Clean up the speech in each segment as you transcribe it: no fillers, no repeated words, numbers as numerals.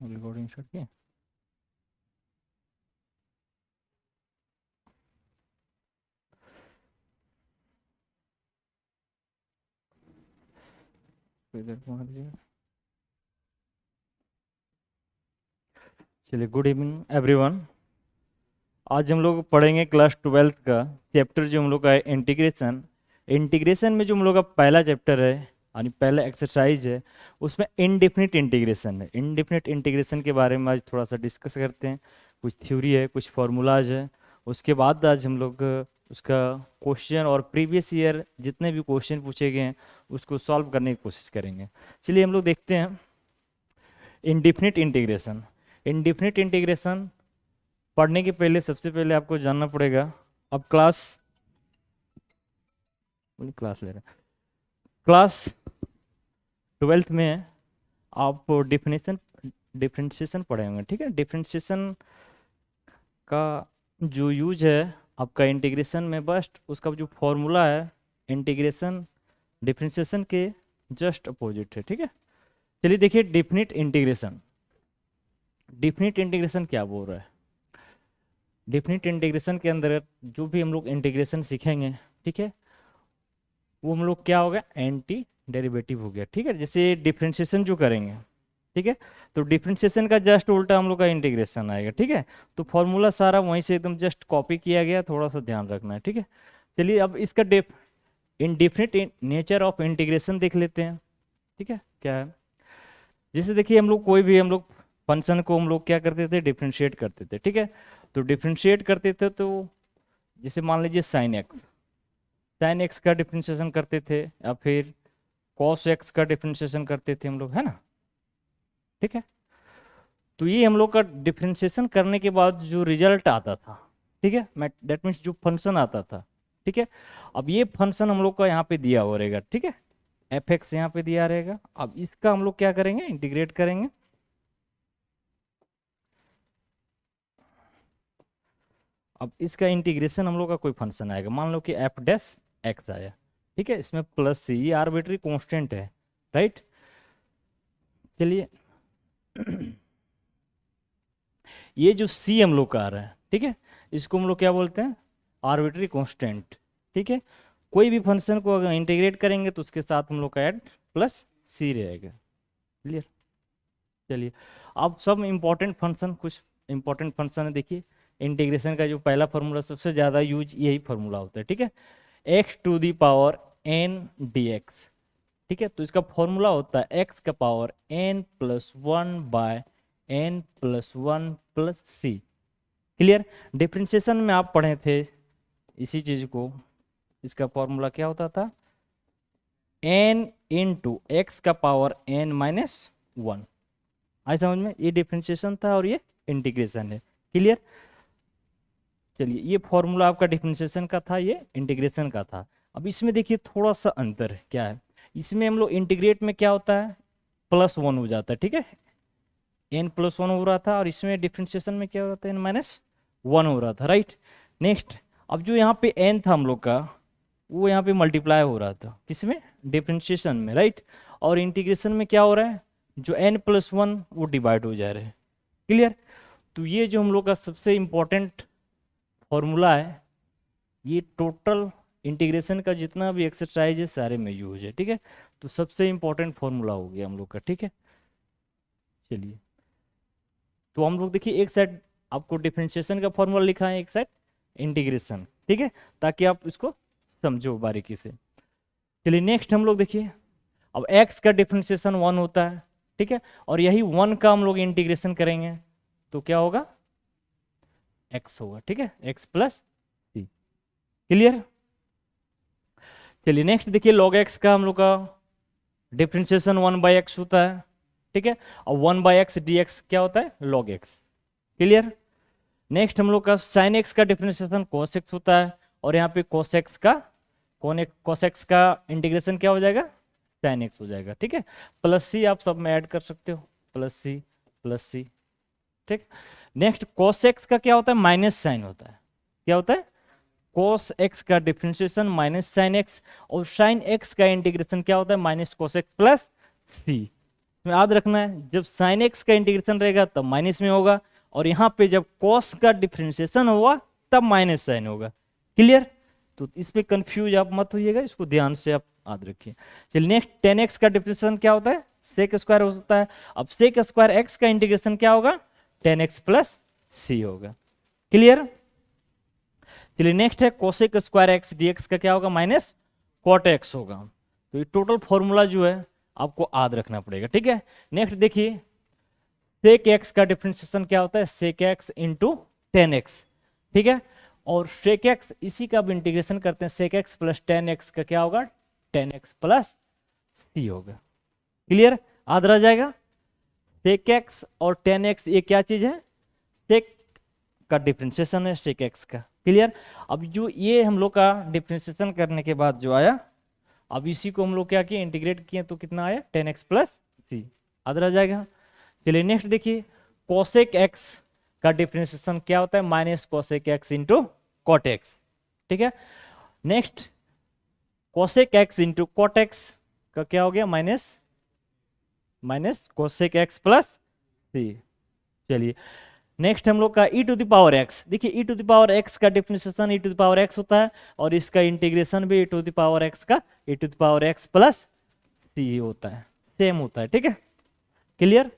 Recording start किया। इधर मार दिया। चलिए, गुड इवनिंग एवरीवन। आज हम लोग पढ़ेंगे क्लास 12th का चैप्टर जो हम लोग का है इंटीग्रेशन। इंटीग्रेशन में जो हम लोग का पहला चैप्टर है यानी पहला एक्सरसाइज है, उसमें इनडेफिनिट इंटीग्रेशन है। इनडेफिनिट इंटीग्रेशन के बारे में आज थोड़ा सा डिस्कस करते हैं। कुछ थ्योरी है, कुछ फार्मूलाज है। उसके बाद आज हम लोग उसका क्वेश्चन और प्रीवियस ईयर जितने भी क्वेश्चन पूछे गए हैं उसको सॉल्व करने की कोशिश करेंगे। चलिए हम लोग देखते हैं इनडेफिनिट इंटीग्रेशन। इनडेफिनिट इंटीग्रेशन पढ़ने के पहले सबसे पहले आपको जानना पड़ेगा। अब क्लास ले रहे हैं, क्लास 12th में आप डिफरेंशिएशन पढ़े होंगे। ठीक है, डिफरेंशिएशन का जो यूज है आपका इंटीग्रेशन में, बस उसका जो फॉर्मूला है इंटीग्रेशन डिफरेंशिएशन के जस्ट अपोजिट है। ठीक है, चलिए देखिए डिफिनिट इंटीग्रेशन। डिफिनिट इंटीग्रेशन क्या बोल रहा है? डिफिनिट इंटीग्रेशन के अंदर जो भी हम लोग इंटीग्रेशन सीखेंगे, ठीक है, वो हम लोग क्या हो गया, एंटी डेरिवेटिव हो गया। ठीक है, जैसे डिफरेंशिएशन जो करेंगे, ठीक है, तो डिफरेंशिएशन का जस्ट उल्टा हम लोग का इंटीग्रेशन आएगा। ठीक है, तो फॉर्मूला सारा वहीं से एकदम जस्ट कॉपी किया गया, थोड़ा सा ध्यान रखना है। ठीक है, चलिए अब इसका इंडिफिनिट नेचर ऑफ इंटीग्रेशन देख लेते हैं। ठीक है, क्या है, जैसे देखिए हम लोग फंक्शन को हम लोग क्या करते थे, डिफरेंशिएट करते थे। ठीक है, तो डिफरेंशिएट करते थे तो जैसे मान लीजिए साइन एक्स का डिफरेंशिएशन करते थे या फिर कॉस एक्स का डिफरेंशिएशन करते थे हम लोग, है ना। ठीक है, तो ये हम लोग का डिफरेंशिएशन करने के बाद जो रिजल्ट आता था, ठीक है, दैट मीन्स जो फंक्शन आता था। ठीक है, अब ये फंक्शन हम लोग का यहाँ पे दिया हुआ रहेगा। ठीक है, एफ एक्स यहाँ पे दिया रहेगा। अब इसका हम लोग क्या करेंगे, इंटीग्रेट करेंगे। अब इसका इंटीग्रेशन हम लोग का कोई फंक्शन आएगा, मान लो कि एफ डैश एक्स आया। ठीक है, इसमें प्लस सी, ये आर्बिट्री कांस्टेंट है, राइट। चलिए ये जो सी हम लोग का आ रहा है, ठीक है, इसको हम लोग क्या बोलते हैं, आर्बिट्री कांस्टेंट। ठीक है, कोई भी फंक्शन को अगर इंटीग्रेट करेंगे तो उसके साथ हम लोग का ऐड प्लस सी रहेगा। क्लियर। चलिए अब सब इंपॉर्टेंट फंक्शन, कुछ इंपॉर्टेंट फंक्शन है। देखिए इंटीग्रेशन का जो पहला फॉर्मूला, सबसे ज़्यादा यूज यही फॉर्मूला होता है। ठीक है, x to the power n d x. ठीक है, तो इसका फॉर्मूला होता है एक्स का power n plus one by n plus one plus c. Clear. Differentiation में आप पढ़े थे इसी चीज को, इसका फॉर्मूला क्या होता था, एन इंटू एक्स का पावर एन माइनस वन। आई समझ में, ये डिफरेंशिएशन था और ये इंटीग्रेशन है। क्लियर। चलिए ये फॉर्मूला आपका डिफरेंशिएशन का था, ये इंटीग्रेशन का था। अब इसमें देखिए थोड़ा सा अंतर है, क्या है, इसमें हम लोग इंटीग्रेट में क्या होता है, प्लस वन हो जाता है। ठीक है, एन प्लस वन हो रहा था, और इसमें डिफरेंशिएशन में क्या हो रहा था, एन माइनस वन हो रहा था, राइट। नेक्स्ट, अब जो यहाँ पे एन था हम लोग का, वो यहाँ पे मल्टीप्लाई हो रहा था, किसमें, डिफरेंशिएशन में, राइट। और इंटीग्रेशन में क्या हो रहा है, जो एन प्लस वन वो डिवाइड हो जा रहे हैं। क्लियर। तो ये जो हम लोग का सबसे इंपॉर्टेंट फॉर्मूला है, ये टोटल इंटीग्रेशन का जितना भी एक्सरसाइज है सारे में यूज है। ठीक है, तो सबसे इंपॉर्टेंट फॉर्मूला हो गया हम लोग का। ठीक है, चलिए तो हम लोग देखिए एक साइड आपको डिफरेंशिएशन का फॉर्मूला लिखा है, एक साइड इंटीग्रेशन। ठीक है, ताकि आप इसको समझो बारीकी से। चलिए नेक्स्ट हम लोग देखिए, अब x का डिफरेंशिएशन वन होता है। ठीक है, और यही वन का हम लोग इंटीग्रेशन करेंगे तो क्या होगा, x होगा। ठीक है, x प्लस सी। क्लियर। चलिए नेक्स्ट देखिए, log x का हम लोग का डिफरेंशिएशन वन बाई एक्स होता है। ठीक है, और one by x d x क्या होता है, log x। क्लियर। नेक्स्ट हम लोग का साइन एक्स का डिफरेंशिएशन cos x होता है, और यहाँ पे cos x का इंटीग्रेशन क्या हो जाएगा, साइन एक्स हो जाएगा। ठीक है, प्लस सी आप सब में ऐड कर सकते हो, प्लस सी प्लस सी। ठीक, नेक्स्ट cos x का क्या होता है, माइनस साइन होता है। क्या होता है, cos x का डिफरेंशिएशन माइनस साइन एक्स, और साइन एक्स का इंटीग्रेशन क्या होता है, माइनस cos x प्लस सी। इसमें याद रखना है जब साइन एक्स का इंटीग्रेशन रहेगा तब माइनस में होगा, और यहाँ पे जब कॉस का डिफरेंशिएशन होगा तब माइनस साइन होगा। क्लियर? तो इसमें कंफ्यूज आप मत होइएगा, इसको ध्यान से आप याद रखिए। चलिए नेक्स्ट, टेन एक्स का डिफरेंशिएशन क्या होता है? सेक स्क्वायर होता है। अब सेक स्क्वायर एक्स का इंटीग्रेशन क्या होगा? टेन एक्स प्लस सी होगा। क्लियर? चलिए नेक्स्ट है कोसेक स्क्वायर एक्स डीएक्स का क्या होगा? माइनस कॉट एक्स होगा। तो ये टोटल फॉर्मूला जो है आपको याद रखना पड़ेगा, ठीक है। नेक्स्ट देखिए, सेक एक्स का डिफरेंशिएशन क्या होता है? Sec x into tan x, ठीक है। और सेक एक्स इसी का अब इंटीग्रेशन करते हैं, sec x plus tan x का क्या होगा? टेन एक्स प्लस सी होगा। क्लियर? याद रह जाएगा। सेक एक्स और टेन एक्स ये क्या चीज है? सेक का डिफरेंशिएशन है सेक एक्स का। क्लियर? अब जो ये हम लोग का डिफरेंशिएशन करने के बाद जो आया, अब इसी को हम लोग क्या किए? इंटीग्रेट किए, तो कितना आया? टेन एक्स प्लस सी। याद रह जाएगा। चलिए नेक्स्ट देखिए, कोसेक एक्स का डिफरेंशिएशन क्या होता है? Minus cosec x into cot x, ठीक है। Next cosec x into cot x का क्या हो गया? Minus minus cosec x plus c. चलिए नेक्स्ट हम लोग का e to the power x। देखिए e to the power x का differentiation e to the power x होता है, और इसका इंटीग्रेशन भी e to the power x का e to the power x plus सी होता है, सेम होता है, ठीक है। क्लियर?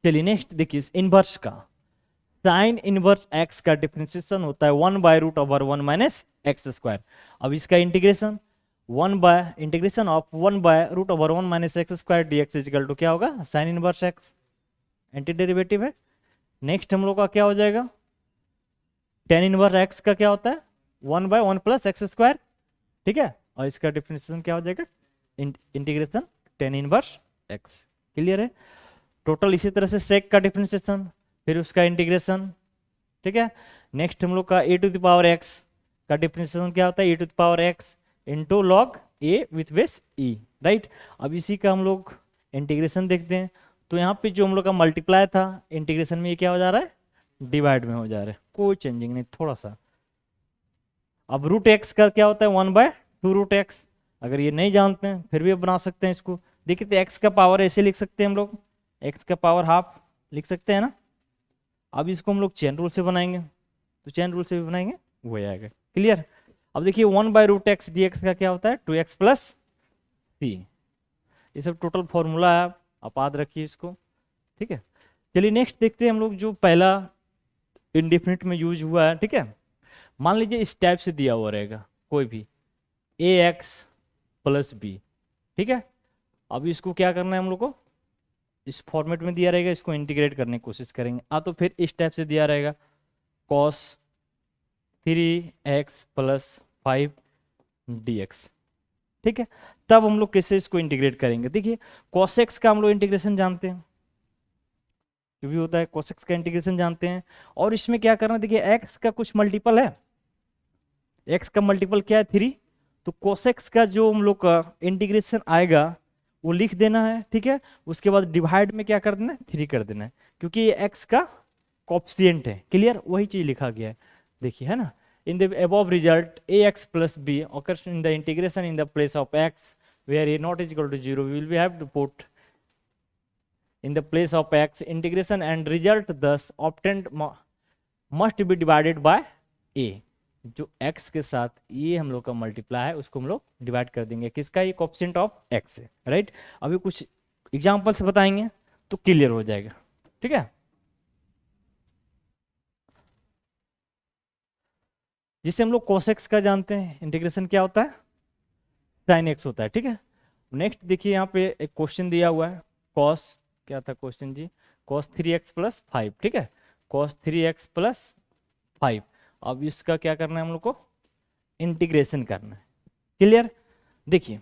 चलिए नेक्स्ट देखिए, इनवर्स का साइन इनवर्स x का डिफरेंशिएशन होता है 1/√1 माइनस एक्स स्क्वायर। अब इसका integration 1/√1 minus x square dx is equal to क्या होगा? Sine inverse x, anti derivative है। नेक्स्ट हम लोग का क्या हो जाएगा? टेन इनवर्स x का क्या होता है? 1/1 प्लस एक्स स्क्वायर, ठीक है। और इसका डिफरेंशिएशन क्या हो जाएगा? Integration tan inverse x। Clear है? टोटल इसी तरह से सेक का डिफरेंशिएशन, फिर उसका इंटीग्रेशन, ठीक है। नेक्स्ट हम लोग का a to the power x का डिफरेंशिएशन क्या होता है? A to the power x into log a with base e, right. अब इसी का हम लोग इंटीग्रेशन देखते हैं। तो यहाँ पे जो हम लोग का मल्टीप्लाई था, इंटीग्रेशन में ये क्या हो जा रहा है? डिवाइड में हो जा रहा है, कोई चेंजिंग नहीं, थोड़ा सा। अब रूट एक्स का क्या होता है? 1/2√x। अगर ये नहीं जानते हैं फिर भी बना सकते हैं इसको। देखिए तो एक्स का पावर ऐसे लिख सकते हैं हम लोग, एक्स का पावर हाफ लिख सकते हैं ना। अब इसको हम लोग चेन रूल से बनाएंगे, तो चेन रूल से भी बनाएंगे, वो आएगा। क्लियर? अब देखिए 1/√x dx का क्या होता है? 2x प्लस सी। ये सब टोटल फॉर्मूला है, आप याद रखिए इसको, ठीक है। चलिए नेक्स्ट देखते हैं हम लोग जो पहला इंडेफिनिट में यूज हुआ है, ठीक है। मान लीजिए इस टाइप से दिया हुआ रहेगा कोई भी ax प्लस बी, ठीक है। अब इसको क्या करना है हम लोग को? इस फॉर्मेट में दिया रहेगा, इसको इंटीग्रेट करने की कोशिश करेंगे। तो फिर इस टाइप से दिया रहेगा cos 3x प्लस 5 dx, ठीक है। तब हम लोग कैसे इसको इंटीग्रेट करेंगे? देखिए cos x का हम लोग इंटीग्रेशन जानते हैं, जो भी होता है cos x का इंटीग्रेशन जानते हैं। और इसमें क्या करना है? देखिए x का कुछ मल्टीपल है, x का मल्टीपल क्या है? 3। तो cos x का जो हम लोग का इंटीग्रेशन आएगा वो लिख देना है, ठीक है। उसके बाद डिवाइड में क्या कर देना है? 3 कर देना है, क्योंकि ये x का कोएफिशिएंट है। क्लियर? वही चीज लिखा गया है, देखिए, है ना। In the above result ax plus b occurs in the integration in the place of x where a not is equal to 0 we will be have to put in the place of x integration and result thus obtained must be divided by a। जो x के साथ ये हम लोग का multiply है उसको हम लोग डिवाइड कर देंगे, किसका? ये कोएफिशिएंट ऑफ x है, राइट। अभी कुछ एग्जांपल से बताएंगे तो क्लियर हो जाएगा, ठीक है। जिसे हम लोग cos x का जानते हैं, इंटीग्रेशन क्या होता है? sin x होता है, ठीक है। नेक्स्ट देखिए यहाँ पे एक क्वेश्चन दिया हुआ है, cos क्या था क्वेश्चन जी? cos 3x प्लस 5, ठीक है। cos 3x plus 5। अब इसका क्या करना है हम लोग को? इंटीग्रेशन करना है। क्लियर? देखिए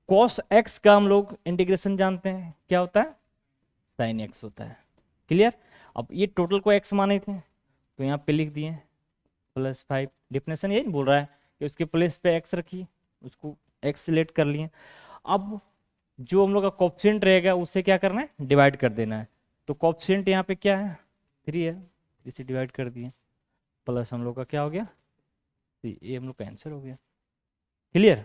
cos x का हम लोग इंटीग्रेशन जानते हैं, क्या होता है? sin x होता है। क्लियर? अब ये टोटल को x माने थे तो यहाँ पे लिख दिए प्लस 5। डिफिनेशन यही बोल रहा है कि उसके प्लेस पे x रखिए, उसको x सिलेक्ट कर लिए। अब जो हम लोग का कोएफिशिएंट रहेगा उससे क्या करना है? डिवाइड कर देना है। तो कोएफिशिएंट यहाँ पे क्या है? 3 है, इसे डिवाइड कर दिए, प्लस हम लोग का क्या हो गया? 3। ये हम लोग का आंसर हो गया। क्लियर?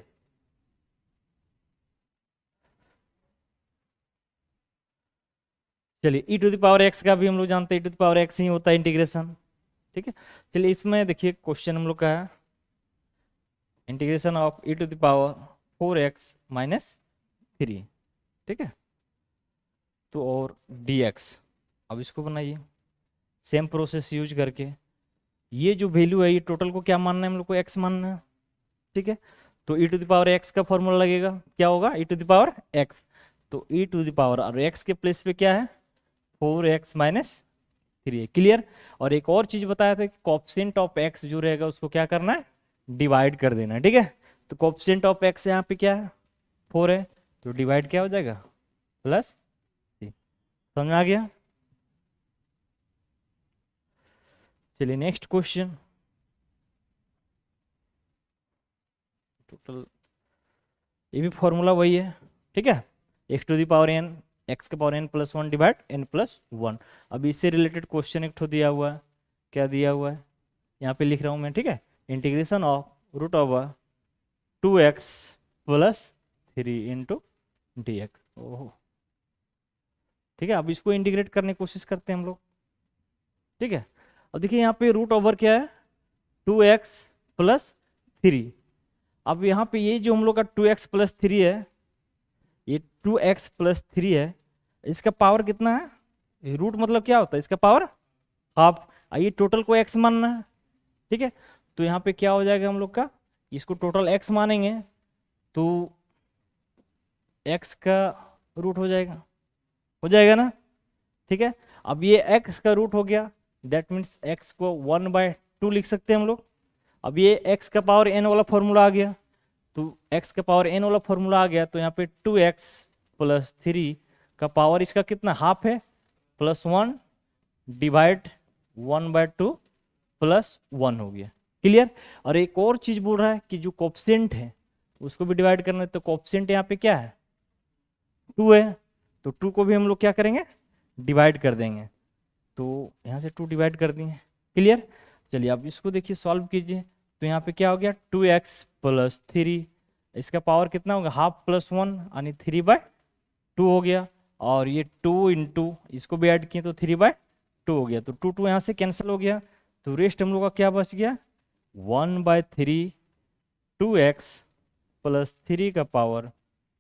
चलिए ई टू द पावर एक्स का भी हम लोग जानते हैं, ई टू द पावर एक्स ही होता है इंटीग्रेशन, ठीक है। चलिए इसमें देखिए क्वेश्चन हम लोग का है integration of e to the power 4x minus 3, ठीक है। तो और dx, अब इसको बनाइए सेम प्रोसेस यूज करके। ये जो वैल्यू है ये टोटल को क्या मानना है हम लोग को, x मानना है, ठीक है। तो e to the power x का फॉर्मूला लगेगा, क्या होगा e to the power x, तो e टू द पावर और x के प्लेस पे क्या है 4x माइनस 3 है, क्लियर। और एक और चीज बताया था कि कोएफिशिएंट ऑफ x जो रहेगा उसको क्या करना है, डिवाइड कर देना है, ठीक है। तो कोएफिशिएंट ऑफ x यहाँ पे क्या है 4 है, तो डिवाइड क्या हो जाएगा प्लस 3, समझ में आ गया। चलिए नेक्स्ट क्वेश्चन, टोटल ये भी फॉर्मूला वही है, ठीक है। X to the power n, x के power n plus 1 divide n plus 1। अब इससे रिलेटेड क्वेश्चन एक ठो दिया हुआ है, क्या दिया हुआ है यहाँ पे लिख रहा हूँ मैं, ठीक है। Integration of root over 2x plus 3 into d x, ओहो, ठीक है। अब इसको इंटीग्रेट करने की कोशिश करते हैं हम लोग, ठीक है। अब देखिए यहाँ पे रूट ओवर क्या है 2x प्लस 3। अब यहाँ पे ये जो हम लोग का 2x प्लस 3 है, ये 2x प्लस 3 है, इसका पावर कितना है, रूट मतलब क्या होता है इसका पावर हाफ, ये टोटल को x मानना है, ठीक है। तो यहाँ पे क्या हो जाएगा हम लोग का, इसको टोटल x मानेंगे तो x का रूट हो जाएगा ना, ठीक है। अब ये x का रूट हो गया, दैट मीन्स x को 1/2 लिख सकते हैं हम लोग। अब ये x का पावर n वाला फॉर्मूला आ गया, तो x का पावर n वाला फॉर्मूला आ गया, तो यहाँ पे 2x प्लस 3 का पावर इसका कितना हाफ है, प्लस 1 डिवाइड 1/2 प्लस 1 हो गया, क्लियर। और एक और चीज बोल रहा है कि जो कोएफिशिएंट है उसको भी डिवाइड करना है, तो कोएफिशिएंट यहाँ पे क्या है 2 है, तो 2 को भी हम लोग क्या करेंगे डिवाइड कर देंगे, तो यहाँ से 2 डिवाइड कर दिए, क्लियर। चलिए अब इसको देखिए सॉल्व कीजिए, तो यहाँ पे क्या हो गया 2x प्लस 3, इसका पावर कितना होगा हाफ प्लस 1 यानी 3/2 हो गया, और ये 2 इंटू इसको भी ऐड किए तो 3/2 हो गया, तो 2 यहाँ से कैंसिल हो गया, तो रेस्ट हम लोग का क्या बच गया 1/3 2x प्लस 3 का पावर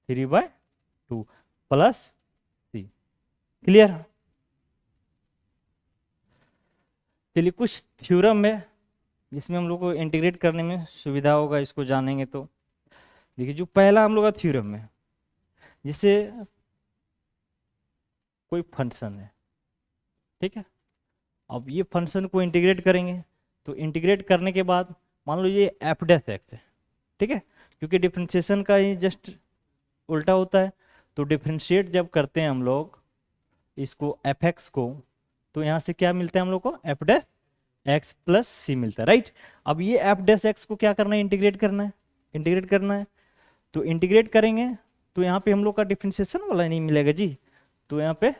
3/2 प्लस c, क्लियर। चलिए कुछ थ्योरम है जिसमें हम लोग को इंटीग्रेट करने में सुविधा होगा, इसको जानेंगे तो देखिए जो पहला हम लोग का थ्योरम है, जिसे कोई फंक्शन है, ठीक है। अब ये फंक्शन को इंटीग्रेट करेंगे, तो इंटीग्रेट करने के बाद मान लो ये एफ डैश एक्स है, ठीक है, क्योंकि डिफरेंशिएशन का ये जस्ट उल्टा होता है, तो डिफरेंशिएट जब करते हैं हम लोग इसको एफ एक्स को, तो यहाँ से क्या मिलता है हम लोग को एफ डैश एक्स प्लस सी मिलता है, राइट। अब ये एफ डैश एक्स को क्या करना है इंटीग्रेट करना है, तो इंटीग्रेट करेंगे तो यहाँ पे हम लोग का डिफरेंशिएशन वाला नहीं मिलेगा जी, तो यहाँ पे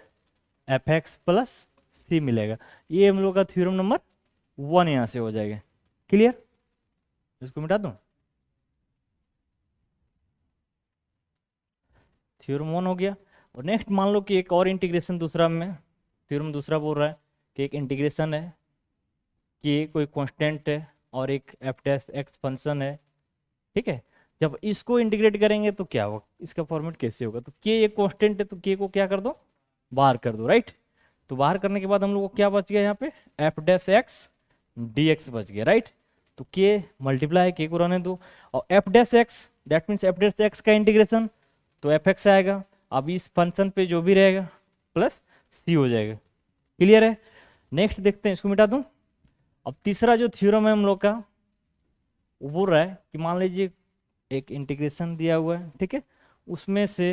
एफ एक्स प्लस सी मिलेगा। ये हम लोग का थ्योरम नंबर 1 यहाँ से हो जाएगा, क्लियर। इसको मिटा दूं, थ्योरम 1 हो गया। और नेक्स्ट मान लो कि एक और इंटीग्रेशन दूसरा में, थ्योरम दूसरा बोल रहा है कि एक इंटीग्रेशन है कि कोई कांस्टेंट है और एक एफ डैश एक्स फंक्शन है, ठीक है। जब इसको इंटीग्रेट करेंगे तो क्या होगा, इसका फॉर्मेट कैसे होगा, तो के एक कांस्टेंट है तो के को क्या कर दो बाहर कर दो, राइट। तो बाहर करने के बाद हम लोग को क्या बच गया यहाँ पे F dash x d x बच गया, राइट। तो के मल्टीप्लाई के को रहने दो, और F dash x that means F dash x का इंटीग्रेशन तो एफ एक्स आएगा, अब इस फंक्शन पे जो भी रहेगा प्लस सी हो जाएगा, क्लियर है। नेक्स्ट देखते हैं, इसको मिटा दूं। अब तीसरा जो थ्योरम है हम लोग का वो बोल रहा है कि मान लीजिए एक इंटीग्रेशन दिया हुआ है, ठीक है, उसमें से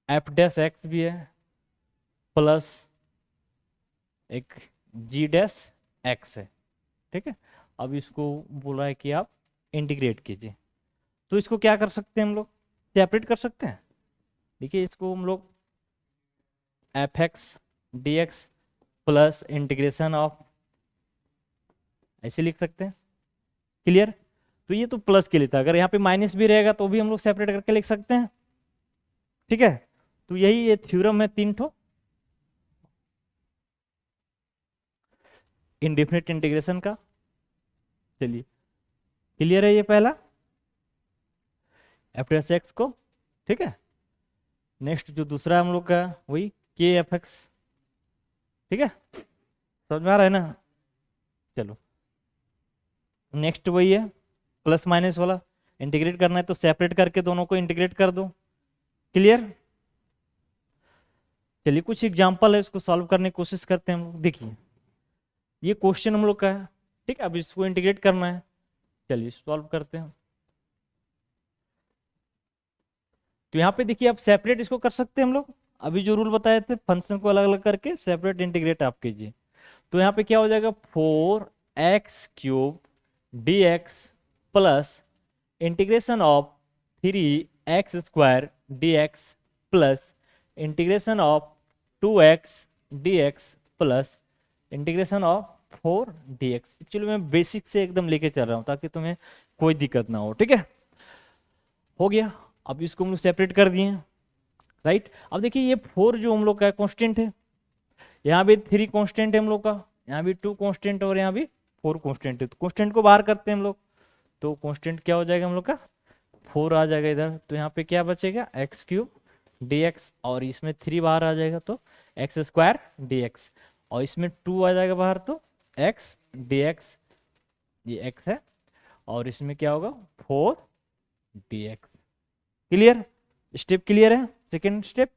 एफ डैश एक्स भी है प्लस एक जी डैश एक्स है, ठीक है। अब इसको बोल रहा है कि आप इंटीग्रेट कीजिए, तो इसको क्या कर सकते हैं हम लोग सेपरेट कर सकते हैं। देखिए इसको हम लोग F x d x plus integration of ऐसे लिख सकते हैं, क्लियर। तो ये तो प्लस के लिए था, अगर यहाँ पे माइनस भी रहेगा तो भी हम लोग सेपरेट करके लिख सकते हैं, ठीक है। तो यही ये थ्योरम है 3 ठो, इनडेफिनिट इंटीग्रेशन का। चलिए क्लियर है ये पहला एफ एस एक्स को, ठीक है। नेक्स्ट जो दूसरा हम लोग का वही के एफ एक्स, ठीक है, समझ में आ रहा है ना। चलो नेक्स्ट वही है प्लस माइनस वाला, इंटीग्रेट करना है तो सेपरेट करके दोनों को इंटीग्रेट कर दो। क्लियर। चलिए कुछ एग्जांपल है, इसको सॉल्व करने की कोशिश करते हैं हम लोग। देखिए ये क्वेश्चन हम लोग का है, ठीक है, अब इसको इंटीग्रेट करना है। चलिए सॉल्व करते हैं। तो यहाँ पे देखिए आप सेपरेट इसको कर सकते हैं हम लोग, अभी जो रूल बताए थे फंक्शन को अलग अलग करके सेपरेट इंटीग्रेट आप कीजिए। तो यहाँ पे क्या हो जाएगा 4x³ dx plus integration of 3x² dx plus integration of 2x dx plus integration of 4 dx। Actually मैं बेसिक से एकदम लेके चल रहा हूँ ताकि तुम्हें कोई दिक्कत ना हो, ठीक है। हो गया, अब इसको हम लोग सेपरेट कर दिए, राइट। अब देखिए ये 4 जो हम लोग का कांस्टेंट है, यहाँ भी 3 कांस्टेंट है हम लोग का, यहाँ भी 2 कांस्टेंट और यहाँ भी 4 कांस्टेंट है। तो कांस्टेंट को बाहर करते हैं हम लोग, तो कांस्टेंट क्या हो जाएगा हम लोग का 4 आ जाएगा इधर। तो यहाँ पे क्या बचेगा x³ dx और इसमें 3 बाहर आ जाएगा तो x² dx और इसमें 2 आ जाएगा बाहर तो x dx, ये x है और इसमें क्या होगा 4 dx। क्लियर, स्टेप क्लियर है, सेकेंड स्टेप।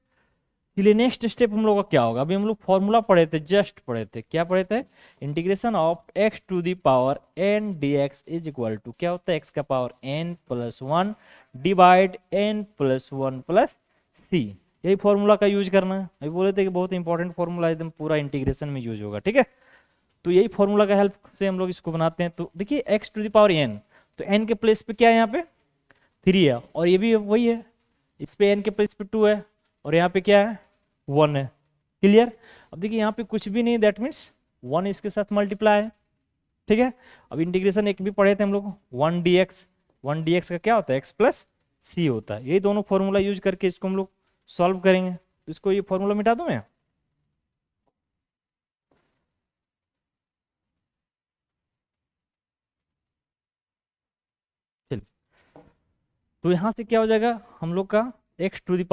चलिए नेक्स्ट स्टेप हम लोग का क्या होगा। अभी हम लोग फॉर्मूला पढ़े थे, जस्ट पढ़े थे, क्या पढ़े थे, integration of x⁴n dx is equal to क्या होता है x⁴n+1 डिवाइड n+1 c। यही फॉर्मूला का यूज करना है। अभी बोले थे कि बहुत इंपॉर्टेंट फॉर्मूला एकदम पूरा इंटीग्रेशन में यूज होगा, ठीक है। तो यही फॉर्मूला का हेल्प से हम लोग इसको बनाते हैं। तो देखिए x⁴n, तो n के प्लेस पे क्या है यहाँ पे 3 है और ये भी वही है, इस पे n के प्लेस पे 2 है और यहाँ पे क्या है 1 है। क्लियर। अब देखिए यहाँ पे कुछ भी नहीं, दैट मीन्स 1 इसके साथ मल्टीप्लाई है, ठीक है। अब इंटीग्रेशन एक भी पढ़े थे हम लोग 1 dx का क्या होता है x+c होता है। यही दोनों फॉर्मूला यूज करके इसको हम लोग सॉल्व करेंगे। तो इसको ये फॉर्मूला मिटा दूं मैं, चलिए। तो यहाँ से क्या हो जाएगा हम लोग का x⁴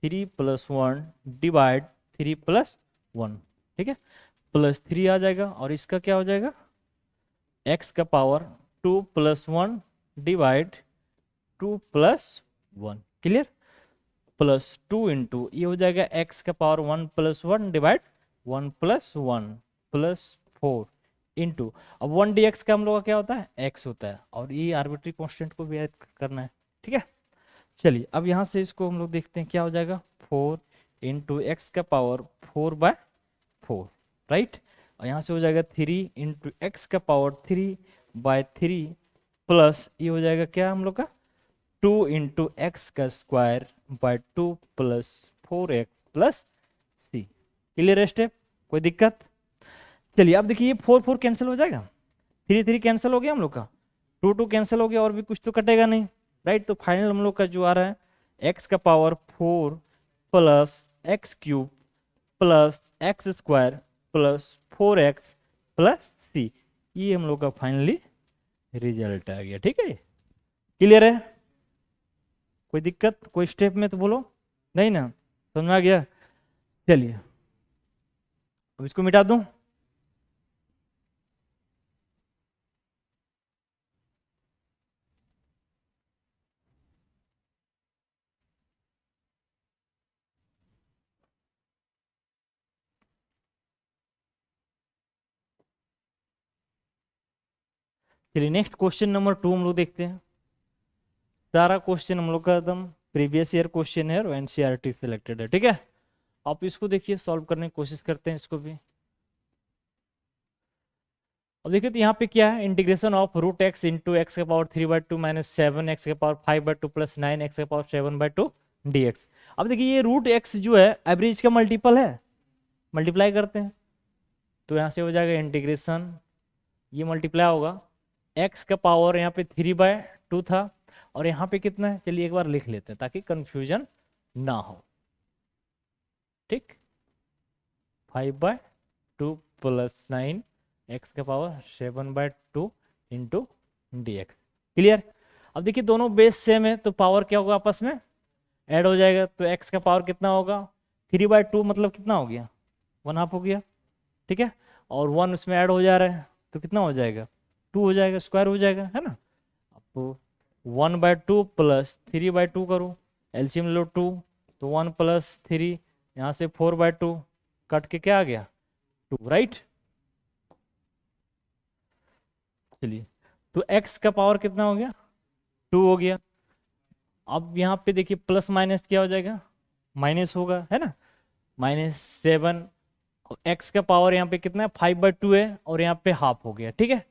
3+1 डिवाइड 3+1, ठीक है, +3 आ जाएगा और इसका क्या हो जाएगा x⁴2+1 डिवाइड 2+1। क्लियर। +2 इंटू ये हो जाएगा x⁴1+1 डिवाइड 1+1 +4 इंटू, अब 1 dx का हम लोग का क्या होता है x होता है और ये आर्बिट्री कांस्टेंट को भी ऐड करना है, ठीक है। चलिए अब यहाँ से इसको हम लोग देखते हैं क्या हो जाएगा 4 इंटू x⁴4/4, राइट। और यहाँ से हो जाएगा 3 इंटू x⁴3/3 प्लस ये हो जाएगा क्या हम लोग का 2 into x²/2 plus 4x plus c। Clear है स्टेप, कोई दिक्कत। चलिए अब देखिए ये 4 कैंसिल हो जाएगा, 3 कैंसिल हो गया हम लोग का, 2 कैंसिल हो गया और भी कुछ तो कटेगा नहीं, राइट। तो फाइनल हम लोग का जो आ रहा है x⁴4 plus x³ plus x² plus 4x plus c, ये हम लोग का फाइनली रिजल्ट आ गया, ठीक है। क्लियर है, कोई दिक्कत कोई स्टेप में तो बोलो नहीं ना, समझ में आ गया। चलिए अब इसको मिटा दूं, चलिए नेक्स्ट क्वेश्चन नंबर 2 हम लोग देखते हैं। सारा क्वेश्चन हम लोग का एकदम प्रीवियस ईयर क्वेश्चन है और एनसीईआरटी सिलेक्टेड है, ठीक है। आप इसको देखिए सॉल्व करने की कोशिश करते हैं इसको भी। अब देखिए तो यहाँ पे क्या है integration of √x into x⁴3/2 - 7 x⁴5/2 plus 9 x⁴7/2 dx। अब देखिए ये √x जो है एवरेज का मल्टीपल है, मल्टीप्लाई करते हैं तो यहाँ से हो जाएगा इंटीग्रेशन, ये मल्टीप्लाई होगा x का पावर यहाँ पे 3/2 था और यहाँ पे कितना है, चलिए एक बार लिख लेते हैं ताकि कंफ्यूजन ना हो, ठीक। 5/2 प्लस 9 एक्स का power 7/2 into d x. Clear. अब देखिए दोनों बेस सेम है तो पावर क्या होगा, आपस में ऐड हो जाएगा। तो एक्स का पावर कितना होगा, 3/2 मतलब कितना हो गया, 1/2 हो गया। ठीक है, और 1 उसमें ऐड हो जा रहा है तो कितना हो जाएगा, 2 हो जाएगा, स्क्वायर हो जाएगा, है ना। अब 1/2 प्लस 3/2 करो, एलसीएम लो 2, तो 1 प्लस 3, यहाँ से 4/2 कट के क्या आ गया, 2, राइट। चलिए, तो x का पावर कितना हो गया, 2 हो गया। अब यहाँ पे देखिए प्लस माइनस क्या हो जाएगा, माइनस होगा, है ना, -7। x का पावर यहाँ पे कितना है, 5/2 है, और यहाँ पे हाफ हो गया। ठीक है,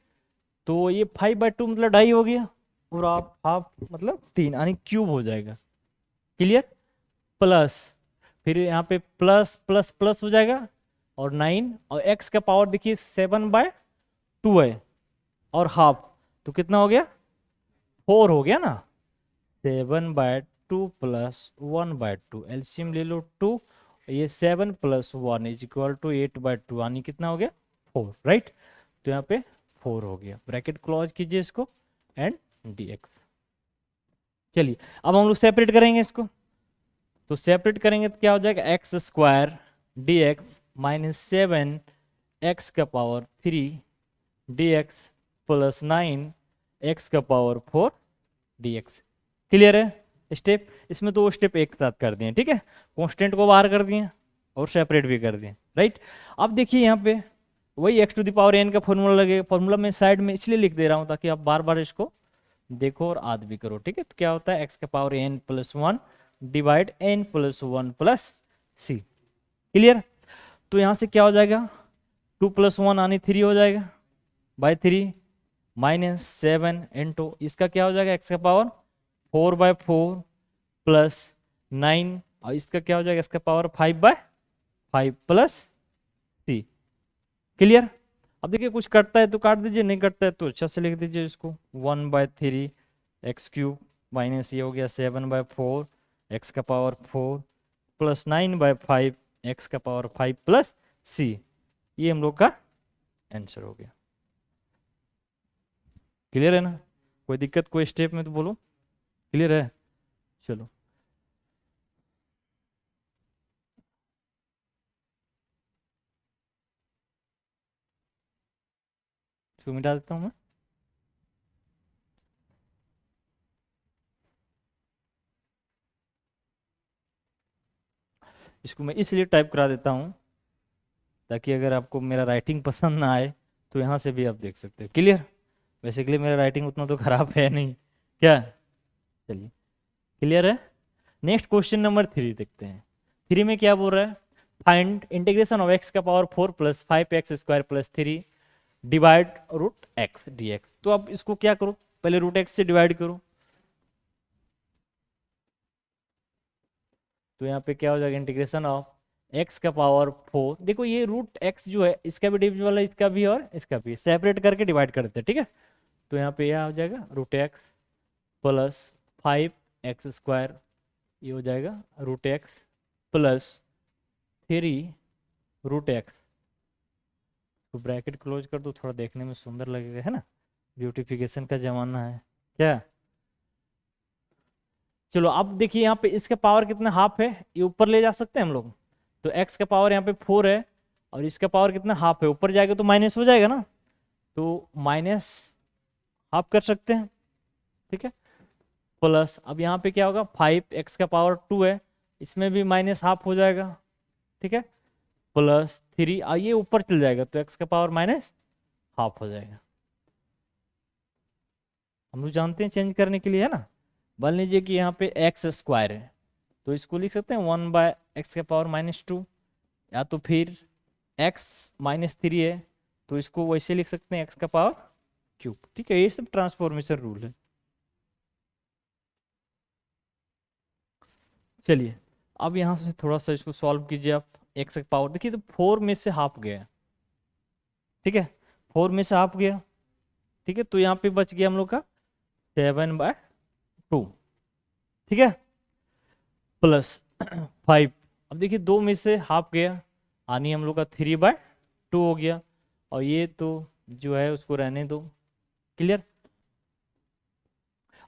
तो ये 5/2 मतलब 2.5 हो गया, और आप हाफ मतलब 3, यानी क्यूब हो जाएगा। क्लियर। प्लस फिर यहाँ पे प्लस प्लस प्लस हो जाएगा, और 9, और x का पावर देखिए 7/2 है, और हाफ, तो कितना हो गया, 4 हो गया ना। 7/2 प्लस 1/2, एलसीएम ले लो 2, ये 7 प्लस 1 इज इक्वल टू 8/2, यानी कितना हो गया, 4, राइट। तो यहाँ पे 4 हो गया, ब्रैकेट क्लोज कीजिए इसको, एंड dx। चलिए अब हम लोग सेपरेट करेंगे इसको, तो सेपरेट करेंगे तो क्या हो जाएगा, एक्स स्क्वायर dx -7 एक्स का पावर 3 dx प्लस 9 एक्स का पावर 4 dx। क्लियर है स्टेप। इसमें दो स्टेप एक साथ कर दिए, ठीक है, कांस्टेंट को बाहर कर दिए और सेपरेट भी कर दिए, राइट। अब देखिए यहाँ पे वही x to the power n का फॉर्मूला लगेगा, फॉर्मूला में साइड में इसलिए लिख दे रहा हूँ ताकि आप बार बार इसको देखो और याद भी करो। ठीक है, तो क्या होता है, x का power n plus 1 divide n plus 1 plus c। Clear. तो यहाँ से क्या हो जाएगा, 2 प्लस 1 यानी 3 हो जाएगा, बाय 3 -7 इंटू इसका क्या हो जाएगा, x का पावर 4/4 प्लस 9, और इसका क्या हो जाएगा, इसका पावर 5/5 प्लस c। क्लियर। अब देखिए कुछ कटता है तो काट दीजिए, नहीं कटता है तो अच्छा से लिख दीजिए इसको, 1/3 x³ माइनस ये हो गया 7/4 x का पावर 4 प्लस 9/5 x का पावर 5 प्लस c। ये हम लोग का आंसर हो गया। क्लियर है ना, कोई दिक्कत कोई स्टेप में तो बोलो, क्लियर है। चलो इसको मिटा देता हूँ मैं। इसको मैं इसलिए टाइप करा देता हूँ ताकि अगर आपको मेरा राइटिंग पसंद ना आए तो यहाँ से भी आप देख सकते हो। क्लियर। बेसिकली मेरा राइटिंग उतना तो खराब है नहीं, क्या। चलिए क्लियर है। नेक्स्ट क्वेश्चन नंबर 3 देखते हैं। 3 में क्या बोल रहा है, फाइंड इंटीग्रेशन ऑफ x का power 4 plus 5x² plus 3 divide root x dx। तो अब इसको क्या करो, पहले रूट x से डिवाइड करो, तो यहाँ पे क्या हो जाएगा, इंटीग्रेशन ऑफ x का पावर 4। देखो ये रूट x जो है इसका भी डिविजिबल है, इसका भी और इसका भी, सेपरेट करके डिवाइड करते हैं, ठीक है। तो यहाँ पे यह हो जाएगा रूट x प्लस 5x², ये हो जाएगा root x plus 3 root x। तो ब्रैकेट क्लोज कर दो, थोड़ा देखने में सुंदर लगेगा, है ना, ब्यूटिफिकेशन का जमाना है, क्या। चलो अब देखिए यहाँ पे इसका पावर कितना, हाफ है, ये ऊपर ले जा सकते हैं हम लोग। तो x का पावर यहाँ पे 4 है, और इसका पावर कितना, हाफ है, ऊपर जाएगा तो माइनस हो जाएगा ना, तो माइनस हाफ कर सकते हैं, ठीक है। प्लस अब यहाँ पे क्या होगा, 5x का पावर 2 है, इसमें भी माइनस हाफ हो जाएगा, ठीक है। प्लस 3 ये ऊपर चल जाएगा तो x का पावर माइनस हाफ हो जाएगा। हम लोग जानते हैं चेंज करने के लिए, है ना। मान लीजिए कि यहाँ पे x² है तो इसको लिख सकते हैं 1/x का पावर -2, या तो फिर x -3 है तो इसको वैसे लिख सकते हैं x का पावर क्यूब, ठीक है। ये सब ट्रांसफॉर्मेशन रूल है। चलिए अब यहाँ से थोड़ा सा इसको सॉल्व कीजिए आप। x का पावर देखिए, तो 4 में से हाफ गया, ठीक है, 4 में से हाफ गया, ठीक है, तो यहाँ पे बच गया हम लोग का 7/2, ठीक है, प्लस 5। अब देखिए 2 में से हाफ गया, यानी हम लोग का 3/2, 2 हो गया, और ये तो जो है उसको रहने दो। क्लियर?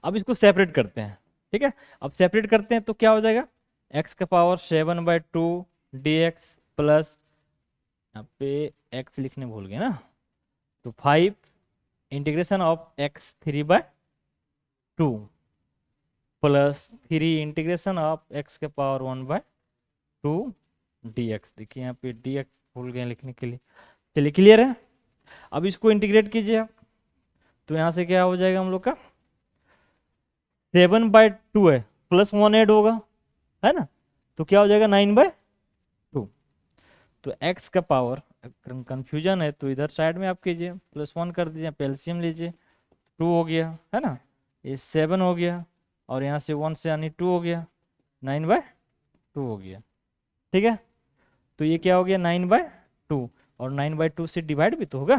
अब इसको सेपरेट करते हैं, ठीक है। अब सेपरेट करते हैं तो क्या हो जाएगा, x का पावर 7/2 dx प्लस, यहाँ पे x लिखने भूल गए ना, तो 5 integration of x3/2 plus 3 integration of x के पावर 1/2 dx। देखिए यहाँ पे dx भूल गए लिखने के लिए। चलिए क्लियर है। अब इसको इंटीग्रेट कीजिए आप, तो यहाँ से क्या हो जाएगा हम लोग का, 7/2 है, प्लस 1 ऐड होगा, है ना, तो क्या हो जाएगा 9/2। तो x का पावर, कंफ्यूजन है तो इधर साइड में आप कीजिए, +1 कर दीजिए, एलसीएम लीजिए, 2 हो गया, है ना, ये 7 हो गया, और यहाँ से 1 से यानी 2 हो गया, 9/2 हो गया, ठीक है। तो ये क्या हो गया 9/2, और 9/2 से डिवाइड भी तो होगा,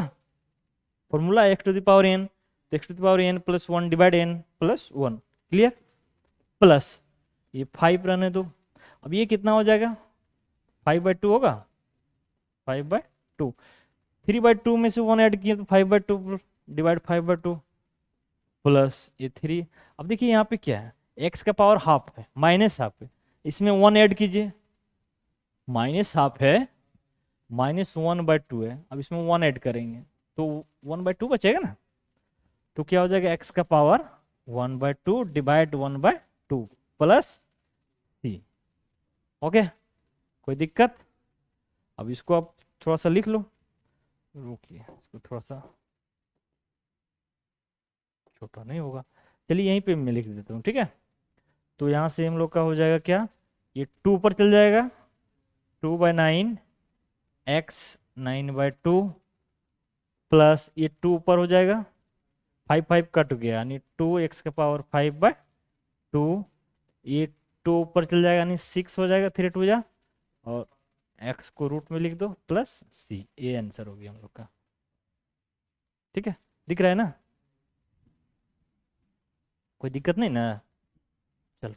formula x to the power n, तो x to the power n plus 1 divide n plus 1। Clear? Plus ये 5 रहने दो। अब ये कितना हो जाएगा, 5/2 होगा, 5/2, 3/2 में से 1 ऐड किए तो 5/2 डिवाइड 5/2 प्लस ये 3। अब देखिए यहाँ पे क्या है, x का पावर हाफ है, माइनस हाफ है, इसमें 1 ऐड कीजिए, माइनस हाफ है, -1/2 है, अब इसमें 1 ऐड करेंगे तो 1/2 बचेगा ना, तो क्या हो जाएगा x का power 1/2 divide 1/2 plus c। Okay, कोई दिक्कत? अब इसको आप थोड़ा सा लिख लो, रुकिए इसको थोड़ा सा छोटा नहीं होगा, चलिए यहीं पे मैं लिख देता हूँ, ठीक है। तो यहाँ से हम लोग का हो जाएगा क्या, ये 2 पर चल जाएगा, 2/9 x 9/2 प्लस ये 2 ऊपर हो जाएगा, 5 कट गया यानी 2x का पावर 5/2, ये 2 ऊपर चल जाएगा यानी 6 हो जाएगा, 3 2 जा, और x को रूट में लिख दो प्लस c। ये आंसर हो गया हम लोग का, ठीक है, दिख रहा है ना, कोई दिक्कत नहीं ना। चलो,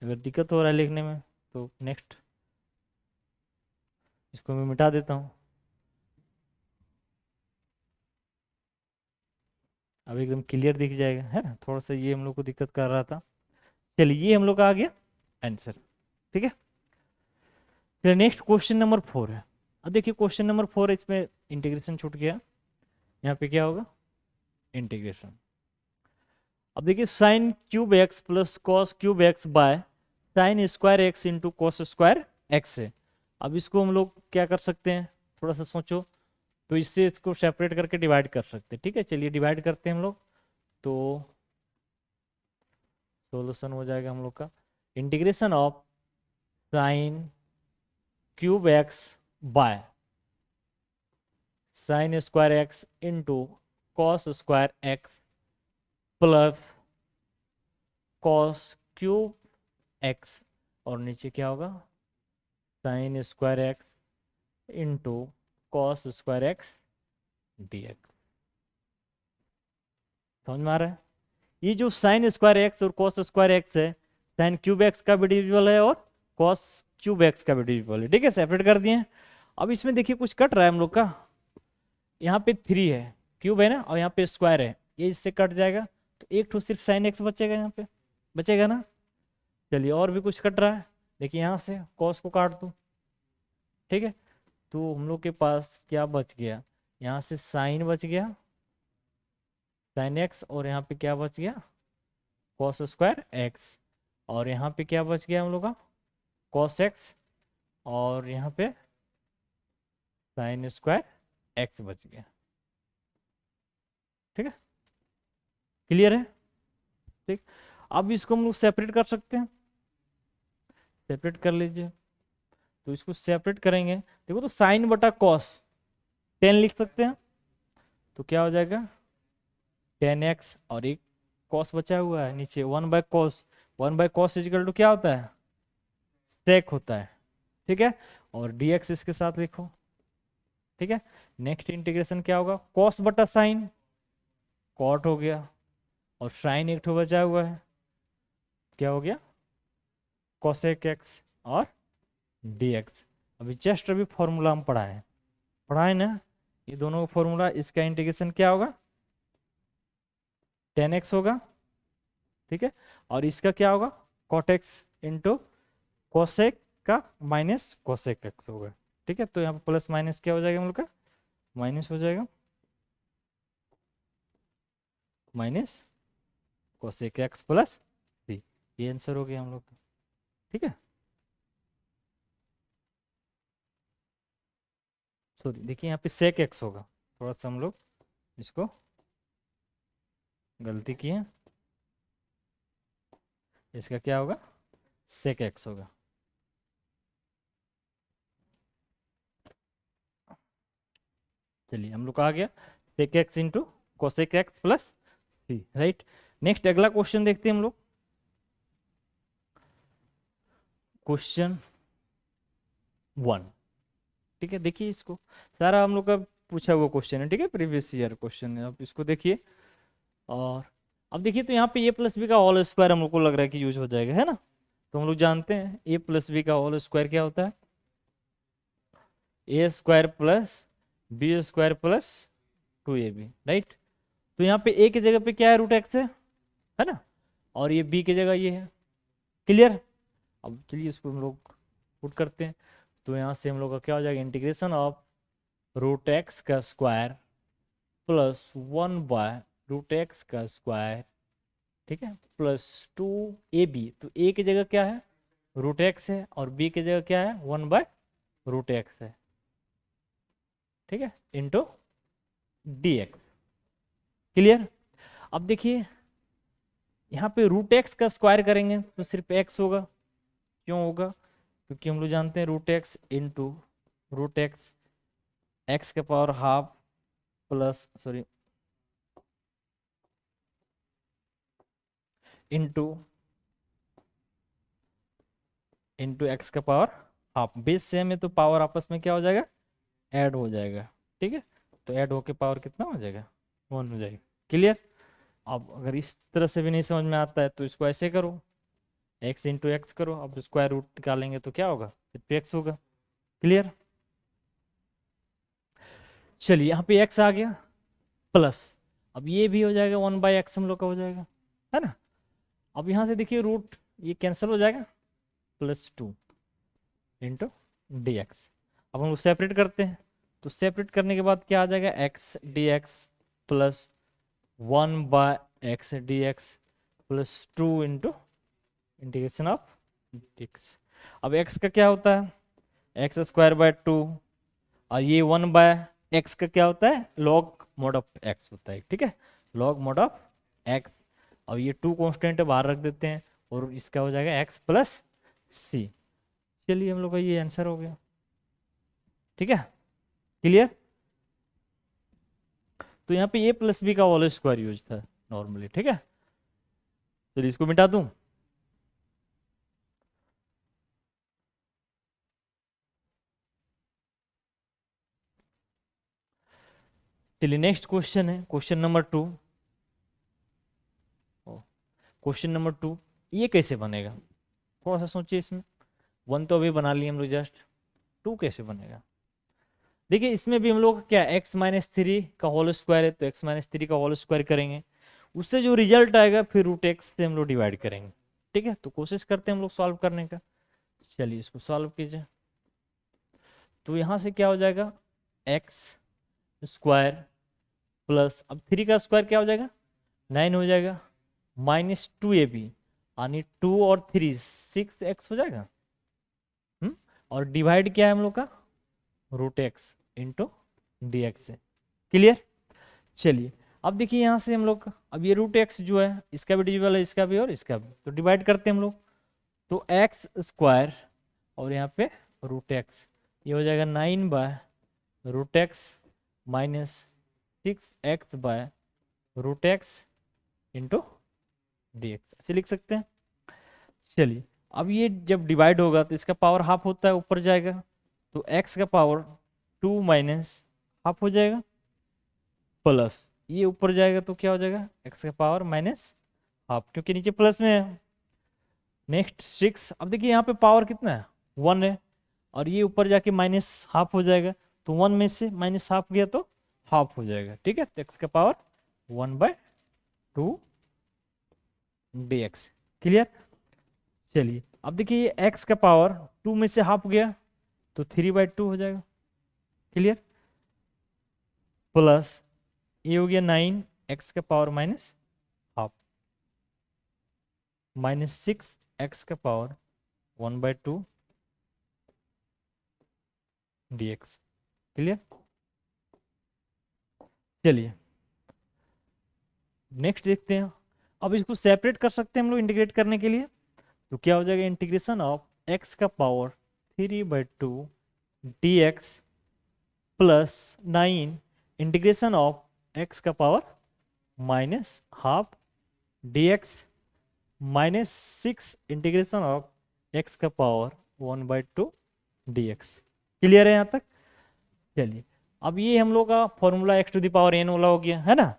अगर दिक्कत हो रहा है लिखने में तो नेक्स्ट इसको मैं मिटा देता हूँ, अब एकदम क्लियर दिख जाएगा, है ना, थोड़ा सा ये हम लोग को दिक्कत कर रहा था। चलिए ये हम लोग का आ गया आंसर, ठीक है। चलिए नेक्स्ट क्वेश्चन नंबर 4 है। अब देखिए क्वेश्चन नंबर 4 है, इसमें इंटीग्रेशन छूट गया, यहाँ पे क्या होगा, इंटीग्रेशन। अब देखिए sign cube x plus cos cube x by sine square x into cos square x है। अब इसको हम लोग क्या कर सकते हैं, थोड़ा सा सोचो, तो इससे इसको सेपरेट करके डिवाइड कर सकते हैं, ठीक है। चलिए डिवाइड करते हैं हम लोग, तो सॉल्यूशन हो जाएगा हम लोग का integration of sine cube x by sine square x into cos square x plus cos cube x, और नीचे क्या होगा sign square x into cos square x d x. समझ में आ रहा है? ये जो साइन स्क्वायर एक्स और कॉस स्क्वायर एक्स है, साइन क्यूब एक्स का भी डिविजिबल है और कॉस क्यूब एक्स का भी डिविजिबल है, ठीक है, सेपरेट कर दिए। अब इसमें देखिए कुछ कट रहा है हम लोग का, यहाँ पे 3 है, क्यूब है ना, और यहाँ पे स्क्वायर है, ये इससे कट जाएगा, तो एक तो सिर्फ साइन एक्स बचेगा, यहाँ पे बचेगा ना। चलिए और भी कुछ कट रहा है, देखिए यहाँ से कॉस को काट दो, ठीक है, तो हम लोग के पास क्या बच गया, यहाँ से साइन बच गया, साइन एक्स, और यहाँ पे क्या बच गया, कॉस स्क्वायर एक्स, और यहाँ पे क्या बच गया हम लोग का, कॉस एक्स, और यहाँ पे साइन स्क्वायर एक्स बच गया, ठीक है, क्लियर है, ठीक। अब इसको हम लोग सेपरेट कर सकते हैं, सेपरेट कर लीजिए, तो इसको सेपरेट करेंगे, देखो तो साइन बटा कॉस 10 लिख सकते हैं, तो क्या हो जाएगा 10x, और एक कॉस बचा हुआ है नीचे 1/cos, 1/cos इजिकल टू क्या होता है, सेक होता है, ठीक है, और dx इसके साथ लिखो, ठीक है। नेक्स्ट इंटीग्रेशन क्या होगा, कॉस बटा साइन कॉट हो गया, और साइन एक ठो बचा हुआ है, क्या हो गया कोसेक एक्स और dx, अभी जस्ट अभी फॉर्मूला हम पढ़ाए ना, ये दोनों का फॉर्मूला, इसका इंटीग्रेशन क्या होगा, 10x होगा, ठीक है, और इसका क्या होगा, cot x इंटू कोसेक का माइनस कोसेक x होगा, ठीक है। तो यहाँ पे प्लस माइनस क्या हो जाएगा हम लोग का, माइनस हो जाएगा, माइनस कोसेक x प्लस सी, ये आंसर हो गया हम लोग का, ठीक है। सॉरी देखिए यहाँ पे सेक x होगा, थोड़ा सा हम लोग इसको गलती किए, इसका क्या होगा, सेक x होगा, चलिए हम लोग का आ गया sec x into cosec x plus c, right. Next अगला क्वेश्चन देखते हैं हम लोग, क्वेश्चन 1, ठीक है। देखिए इसको, सारा हम लोग का पूछा हुआ क्वेश्चन है, ठीक है, प्रीवियस ईयर क्वेश्चन है, आप इसको देखिए। और अब देखिए तो यहाँ पे ए प्लस बी का होल स्क्वायर हम लोग को लग रहा है कि यूज हो जाएगा, है ना। तो हम लोग जानते हैं ए प्लस बी का होल स्क्वायर क्या होता है, a square plus b square plus 2ab, right. तो यहाँ पे ए की जगह पे क्या है, रूट एक्स है ना, और ये बी की जगह ये है, क्लियर। अब चलिए इसको हम लोग पुट करते हैं, तो यहाँ से हम लोग का क्या हो जाएगा, इंटीग्रेशन ऑफ रूट एक्स का स्क्वायर प्लस 1/√x का स्क्वायर, ठीक है, प्लस 2ab। तो a की जगह क्या है, रूट एक्स है, और b की जगह क्या है, 1/√x है, ठीक है, इंटू dx, क्लियर। अब देखिए यहाँ पे रूट एक्स का स्क्वायर करेंगे तो सिर्फ x होगा, क्यों होगा, क्योंकि हम लोग जानते हैं root x into root x, x के power half plus sorry into into x का पावर हाफ, बेस सेम है तो पावर आपस में क्या हो जाएगा, ऐड हो जाएगा, ठीक है। तो ऐड होके पावर कितना हो जाएगा, 1 हो जाएगा, क्लियर। अब अगर इस तरह से भी नहीं समझ में आता है तो इसको ऐसे करो, x इंटू एक्स करो, अब स्क्वायर रूट निकालेंगे तो क्या होगा, सिर्फ x होगा, क्लियर। चलिए यहाँ पे x आ गया प्लस, अब ये भी हो जाएगा 1/x हम लोग का हो जाएगा, है ना। अब यहाँ से देखिए रूट ये कैंसिल हो जाएगा, +2 इंटू डी एक्स। अब हम लोग सेपरेट करते हैं, तो सेपरेट करने के बाद क्या आ जाएगा, x dx plus 1/x dx plus 2 into integration of dx। अब x का क्या होता है, x²/2, और ये 1/x का क्या होता है, log mod ऑफ x होता है, ठीक है, log mod ऑफ x। अब ये 2 कांस्टेंट बाहर रख देते हैं, और इसका हो जाएगा x प्लस सी। चलिए हम लोग का ये आंसर हो गया, ठीक है, क्लियर। तो यहाँ पे a प्लस बी का होल स्क्वायर यूज था नॉर्मली, ठीक है। चलिए इसको मिटा दूं, चलिए नेक्स्ट क्वेश्चन है क्वेश्चन नंबर 2। क्वेश्चन नंबर 2 ये कैसे बनेगा, थोड़ा सा सोचिए इसमें, 1 तो अभी बना लिए हम लोग जस्ट, 2 कैसे बनेगा। देखिए इसमें भी हम लोग क्या, x-3 का होल स्क्वायर है, तो x-3 का होल स्क्वायर करेंगे, उससे जो रिजल्ट आएगा फिर रूट एक्स से हम लोग डिवाइड करेंगे, ठीक है। तो कोशिश करते हैं हम लोग सॉल्व करने का, चलिए इसको सॉल्व कीजिए। तो यहाँ से क्या हो जाएगा, x² प्लस, अब 3 का स्क्वायर क्या हो जाएगा, 9 हो जाएगा, -2ab, यानी 2 और 3 6x हो जाएगा, और डिवाइड क्या है हम लोग का, root x into d x से, क्लियर। चलिए अब देखिए यहाँ से हम लोग, अब ये रूट एक्स जो है इसका भी डिविजिबल है, इसका भी और इसका भी, तो डिवाइड करते हैं हम लोग, तो x² और यहाँ पे रूट एक्स, ये हो जाएगा 9/√x minus 6x/√x into d x, ऐसे लिख सकते हैं। चलिए अब ये जब डिवाइड होगा तो इसका पावर हाफ होता है, ऊपर जाएगा, तो x का पावर 2 माइनस हाफ हो जाएगा, प्लस ये ऊपर जाएगा तो क्या हो जाएगा, x का पावर माइनस हाफ, क्योंकि नीचे प्लस में है। नेक्स्ट 6, अब देखिए यहाँ पे पावर कितना है, 1 है, और ये ऊपर जाके माइनस हाफ हो जाएगा, तो 1 में से माइनस हाफ गया तो हाफ हो जाएगा, ठीक है। तो x का पावर 1/2 dx, क्लियर। चलिए अब देखिए x का पावर 2 में से हाफ गया तो 3/2 हो जाएगा, क्लियर। प्लस ये हो गया 9 x का power minus half minus 6 x का पावर 1/2 dx, क्लियर। चलिए नेक्स्ट देखते हैं। अब इसको सेपरेट कर सकते हैं हम लोग इंटीग्रेट करने के लिए, तो क्या हो जाएगा, इंटीग्रेशन ऑफ x का power 3/2 dx plus 9 integration of x का power minus half dx minus 6 integration of x का पावर 1/2 dx, क्लियर है यहाँ तक। चलिए अब ये हम लोग का formula x to the power n वाला हो गया है ना,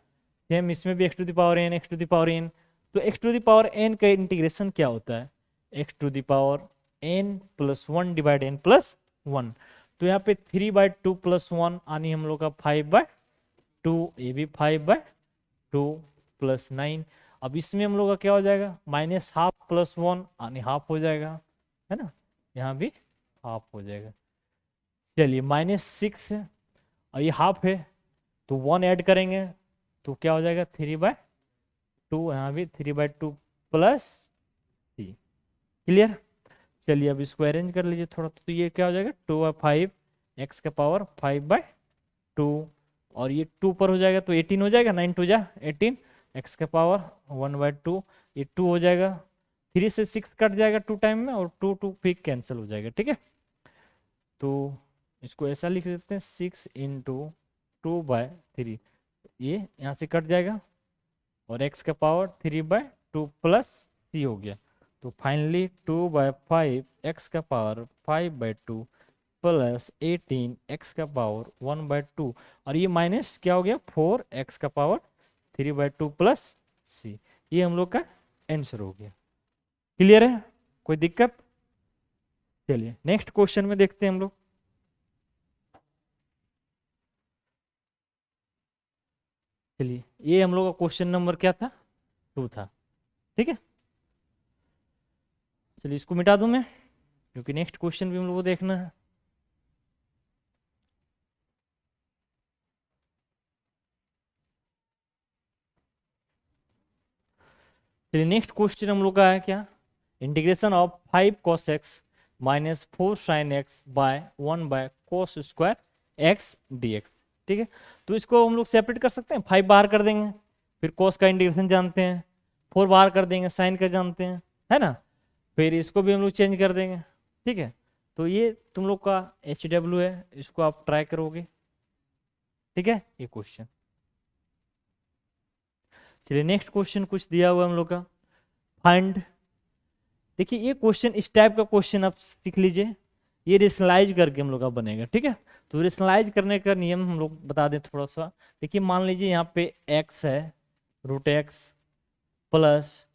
सेम इसमें भी x to the power n x to the power n। तो x to the power n का इंटीग्रेशन क्या होता है, x to the power n plus 1 divide n plus 1। तो यहाँ पे 3/2 प्लस 1 यानी हम लोग का 5/2, ये भी 5/2 प्लस 9। अब इसमें हम लोग का क्या हो जाएगा, माइनस हाफ प्लस 1 यानी हाफ हो जाएगा, है ना, यहाँ भी हाफ हो जाएगा। चलिए माइनस 6 है और ये हाफ है तो 1 ऐड करेंगे तो क्या हो जाएगा 3/2, यहाँ भी 3/2 प्लस c, क्लियर। चलिए अब इसको अरेंज कर लीजिए थोड़ा, तो ये क्या हो जाएगा 2/5 x का पावर 5/2 और ये 2 पर हो जाएगा तो 18 हो जाएगा, 9 2 जा 18 x का पावर 1/2, ये 2 हो जाएगा, 3 से 6 कट जाएगा 2 टाइम में और 2 2 फिर कैंसिल हो जाएगा, ठीक है। तो इसको ऐसा लिख देते हैं 6 × 2/3, ये यहाँ से कट जाएगा और x का पावर 3/2 प्लस c हो गया। तो फाइनली 2/5 x का पावर 5/2 प्लस 18 x का पावर 1/2 और ये माइनस क्या हो गया 4 x का पावर 3/2 प्लस c, ये हम लोग का आंसर हो गया, क्लियर है, कोई दिक्कत। चलिए नेक्स्ट क्वेश्चन में देखते हैं हम लोग। चलिए ये हम लोग का क्वेश्चन नंबर क्या था, 2 था, ठीक है। चलिए इसको मिटा दूं मैं क्योंकि नेक्स्ट क्वेश्चन भी हम लोग को देखना है। चलिए नेक्स्ट क्वेश्चन हम लोग का है क्या, integration of 5 cos x minus 4 sin x by 1/cos square x dx, ठीक है। तो इसको हम लोग सेपरेट कर सकते हैं, 5 बाहर कर देंगे, फिर cos का इंटीग्रेशन जानते हैं, 4 बाहर कर देंगे, sin का जानते हैं, है ना, फिर इसको भी हम लोग चेंज कर देंगे, ठीक है। तो ये तुम लोग का HW है, इसको आप ट्राई करोगे, ठीक है, ये क्वेश्चन। चलिए नेक्स्ट क्वेश्चन कुछ दिया हुआ हम लोग का, फाइंड। देखिए ये क्वेश्चन इस टाइप का क्वेश्चन आप सीख लीजिए, ये रेशनलाइज करके हम लोग का बनेगा, ठीक है। तो रेशनलाइज करने का नियम हम लोग बता दें थोड़ा सा। देखिए मान लीजिए यहाँ पे x है √x प्लस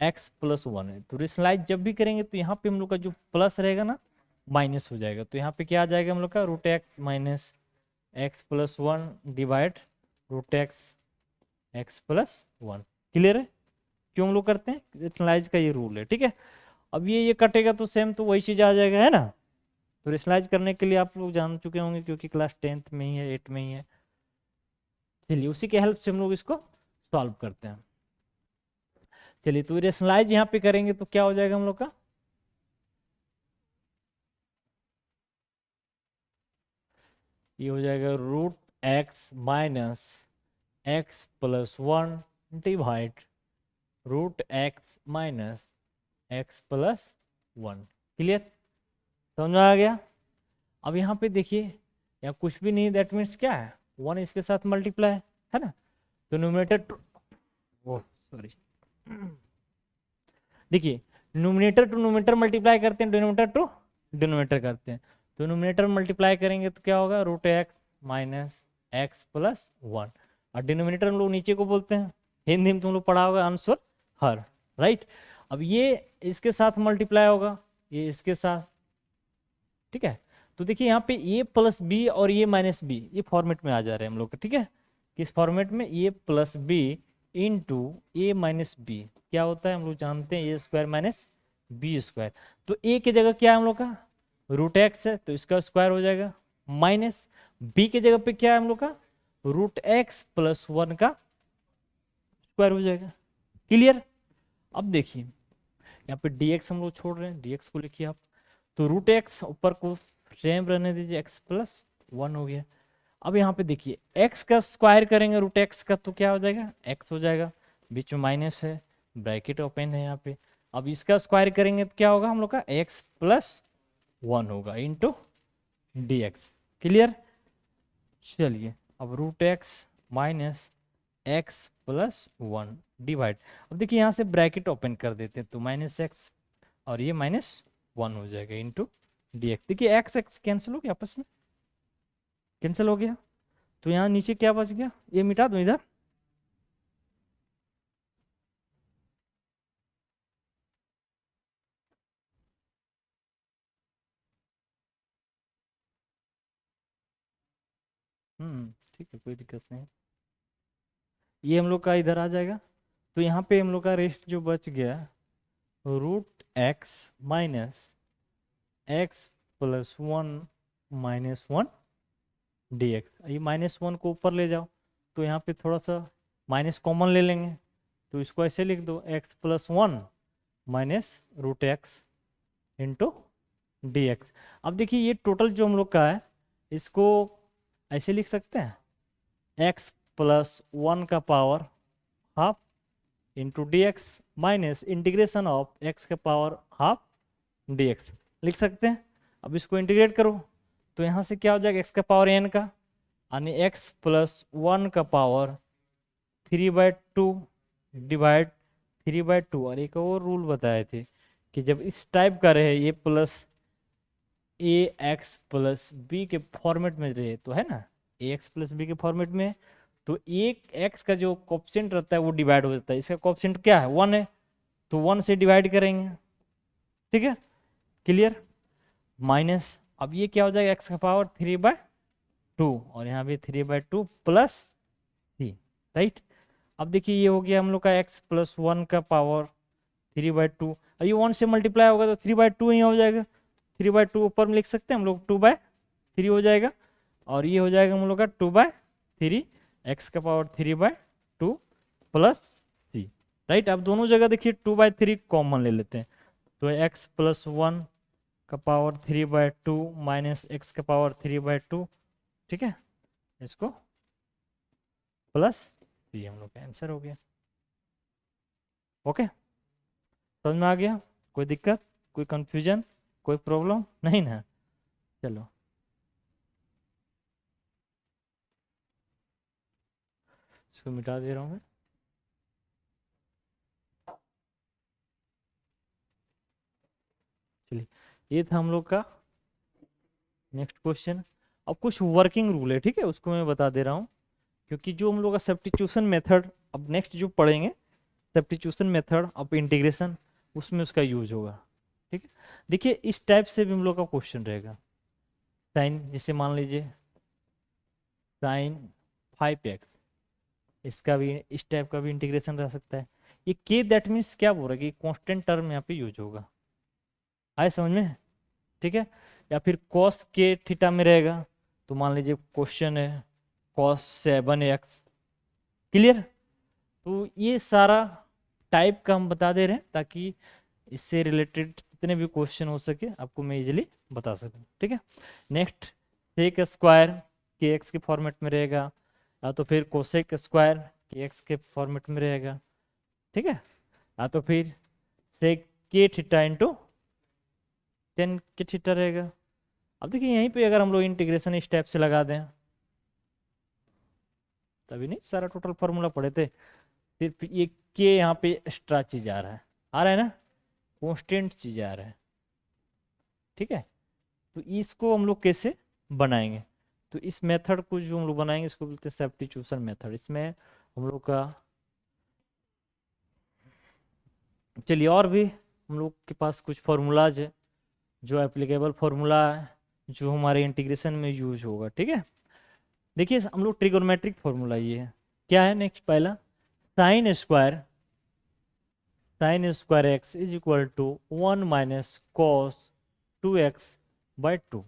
x प्लस 1 है, तो रेशनलाइज जब भी करेंगे तो यहाँ पे हम लोग का जो प्लस रहेगा ना माइनस हो जाएगा, तो यहाँ पे क्या आ जाएगा हम लोग का √x minus x plus 1 divide √x x plus 1, clear है। क्यों हम लोग करते हैं, रेशनलाइज का ये रूल है, ठीक है। अब ये कटेगा तो सेम तो वही चीज आ जाएगा, है ना। तो रेशनलाइज करने के लिए आप लोग जान चुके होंगे क्योंकि क्लास 10th में ही है, 8 में ही है। चलिए उसी के हेल्प से हम लोग इसको सॉल्व करते हैं। चलिए तो रेशनलाइज यहाँ पे करेंगे तो क्या हो जाएगा हम लोग का, ये हो जाएगा √x minus x plus 1 divide √x minus x plus 1, clear, समझ में आ गया। अब यहाँ पे देखिए यहाँ कुछ भी नहीं, दैट मीन्स क्या है 1 इसके साथ मल्टीप्लाई है ना, तो न्यूमरेटर सॉरी देखिए न्यूमरेटर टू न्यूमरेटर मल्टीप्लाई करते हैं, डिनोमिनेटर टू डिनोमिनेटर करते हैं, तो न्यूमरेटर मल्टीप्लाई करेंगे तो क्या होगा √x माइनस x प्लस 1 और डिनोमिनेटर हम लोग नीचे को बोलते हैं, हिंदी में तुम लोग पढ़ा होगा आंसर हर, राइट। अब ये इसके साथ मल्टीप्लाई होगा, ये इसके साथ, ठीक है। तो देखिए यहाँ पे ए प्लस बी और ए माइनस बी ये फॉर्मेट में आ जा रहे हैं हम लोग, ठीक है। किस फॉर्मेट में? ए प्लस बी इंटू ए माइनस बी क्या होता है हम लोग जानते हैं, ए स्क्वायर माइनस बी स्क्वायर। तो ए की जगह क्या है हम लोग का? रूट एक्स है तो इसका स्क्वायर हो जाएगा, माइनस बी की जगह पे क्या है हम लोग का? रूट एक्स प्लस 1 का स्क्वायर हो जाएगा। क्लियर? अब देखिए यहाँ पे dx हम लोग छोड़ रहे हैं, dx को लिखिए आप। तो रूट एक्स ऊपर को सेम रहने दीजिए, x प्लस 1 हो गया। अब यहाँ पे देखिए x का स्क्वायर करेंगे रूट एक्स का तो क्या हो जाएगा? x हो जाएगा, बीच में माइनस है, ब्रैकेट ओपन है यहाँ पे। अब इसका स्क्वायर करेंगे तो क्या होगा हम लोग का? x प्लस 1 होगा इंटू dx। क्लियर? चलिए अब root x minus x plus 1 divide. अब देखिए यहाँ से ब्रैकेट ओपन कर देते हैं तो माइनस एक्स और ये माइनस 1 हो जाएगा इंटू dx। देखिए एक्स एक्स कैंसिल हो गया, आपस में कैंसिल हो गया। तो यहाँ नीचे क्या बच गया? ये मिटा दो इधर, ठीक है, कोई दिक्कत नहीं। ये हम लोग का इधर आ जाएगा। तो यहाँ पे हम लोग का रेस्ट जो बच गया, root x minus x plus 1 minus 1 dx। ये माइनस 1 को ऊपर ले जाओ तो यहाँ पे थोड़ा सा माइनस कॉमन ले लेंगे तो इसको ऐसे लिख दो, x plus 1 minus root x into dx। अब देखिए ये टोटल जो हम लोग का है इसको ऐसे लिख सकते हैं, x प्लस 1 का power half into dx minus integration of x का पावर हाफ dx लिख सकते हैं। अब इसको इंटीग्रेट करो तो यहाँ से क्या हो जाएगा? x का पावर n का, यानी x प्लस 1 का पावर 3/2 डिवाइड 3/2। और एक और रूल बताए थे कि जब इस टाइप का रहे ये प्लस ए एक्स प्लस बी के फॉर्मेट में रहे तो है ना, ए एक्स प्लस बी के फॉर्मेट में, तो एक एक्स का जो कोएफिशिएंट रहता है वो डिवाइड हो जाता है। इसका कोएफिशिएंट क्या है? 1 है तो 1 से डिवाइड करेंगे, ठीक है। क्लियर? माइनस अब ये क्या हो जाएगा? एक्स का पावर 3/2 और यहाँ भी 3/2 प्लस सी, राइट। अब देखिए ये हो गया हम लोग का एक्स प्लस 1 का पावर 3/2। अब ये 1 से मल्टीप्लाई होगा तो 3/2 ही हो जाएगा। 3/2 ऊपर में लिख सकते हैं हम लोग, 2/3 हो जाएगा। और ये हो जाएगा हम लोग का 2/3, एक्स का पावर 3/2 प्लस सी, राइट। अब दोनों जगह देखिए 2/3 कॉमन ले लेते हैं तो एक्स प्लस 1 का पावर 3/2 माइनस एक्स का पावर 3/2, ठीक है, इसको प्लस सी, हम लोग का आंसर हो गया। ओके, समझ में आ गया? कोई दिक्कत, कोई कंफ्यूजन, कोई प्रॉब्लम नहीं ना? चलो इसको मिटा दे रहा हूँ मैं। चलिए ये था हम लोग का नेक्स्ट क्वेश्चन। अब कुछ वर्किंग रूल है, ठीक है, उसको मैं बता दे रहा हूँ, क्योंकि जो हम लोग का सब्स्टिट्यूशन मेथड अब नेक्स्ट जो पढ़ेंगे, सब्स्टिट्यूशन मेथड ऑफ इंटीग्रेशन, उसमें उसका यूज होगा, ठीक है। देखिए इस टाइप से भी हम लोग का क्वेश्चन रहेगा। साइन, जैसे मान लीजिए साइन 5x, इसका भी इस टाइप का भी इंटीग्रेशन रह सकता है। ये के दैट मीन्स क्या बोल रहा है कि कांस्टेंट टर्म यहाँ पे यूज होगा, आए समझ में? ठीक है। या फिर कॉस के थीटा में रहेगा तो मान लीजिए क्वेश्चन है कॉस 7x। क्लियर? तो ये सारा टाइप का हम बता दे रहे हैं ताकि इससे रिलेटेड जितने भी क्वेश्चन हो सके आपको मैं इजीली बता सकूं, ठीक है। नेक्स्ट सेक स्क्वायर के एक्स के फॉर्मेट में रहेगा, या तो फिर कोसेक स्क्वायर के एक्स के फॉर्मेट में रहेगा, ठीक है, या तो फिर सेक के थीटा इंटू 10 के थीटा रहेगा। अब देखिए यहीं पे अगर हम लोग इंटीग्रेशन इस टाइप से लगा दें, तभी नहीं सारा टोटल फॉर्मूला पढ़े थे, सिर्फ ये के यहाँ पे एक्स्ट्रा चीज आ रहा है ना, कांस्टेंट चीज आ रहा है, ठीक है। तो इसको हम लोग कैसे बनाएंगे? तो इस मेथड को जो हम लोग बनाएंगे इसको बोलते हैं सब्स्टिट्यूशन मेथड। इसमें हम लोग का, चलिए और भी हम लोग के पास कुछ फॉर्मूलाज है जो एप्लीकेबल फॉर्मूला है, जो हमारे इंटीग्रेशन में यूज होगा, ठीक है। देखिए हम लोग ट्रिगोनोमेट्रिक फॉर्मूला ये है, क्या है नेक्स्ट पहला, sine square x is equal to 1 - cos 2x/2।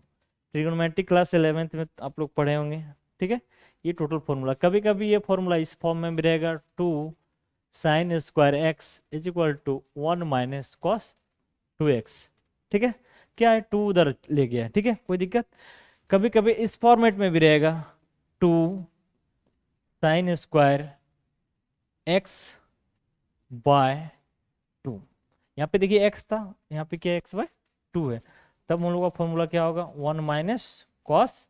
Trigonometric class 11th में आप लोग पढ़े होंगे, ठीक है। ये टोटल फॉर्मूला, कभी कभी ये फॉर्मूला इस फॉर्म में भी रहेगा, 2 sin² x is equal to 1 - cos 2x, ठीक है। क्या है, 2 उधर ले गया है, ठीक है, कोई दिक्कत। कभी कभी इस फॉर्मेट में भी रहेगा, 2 sin² x/2। यहाँ पे देखिए x था, यहाँ पे क्या x/2 है, तब हम लोग का फॉर्मूला क्या होगा, 1 - cos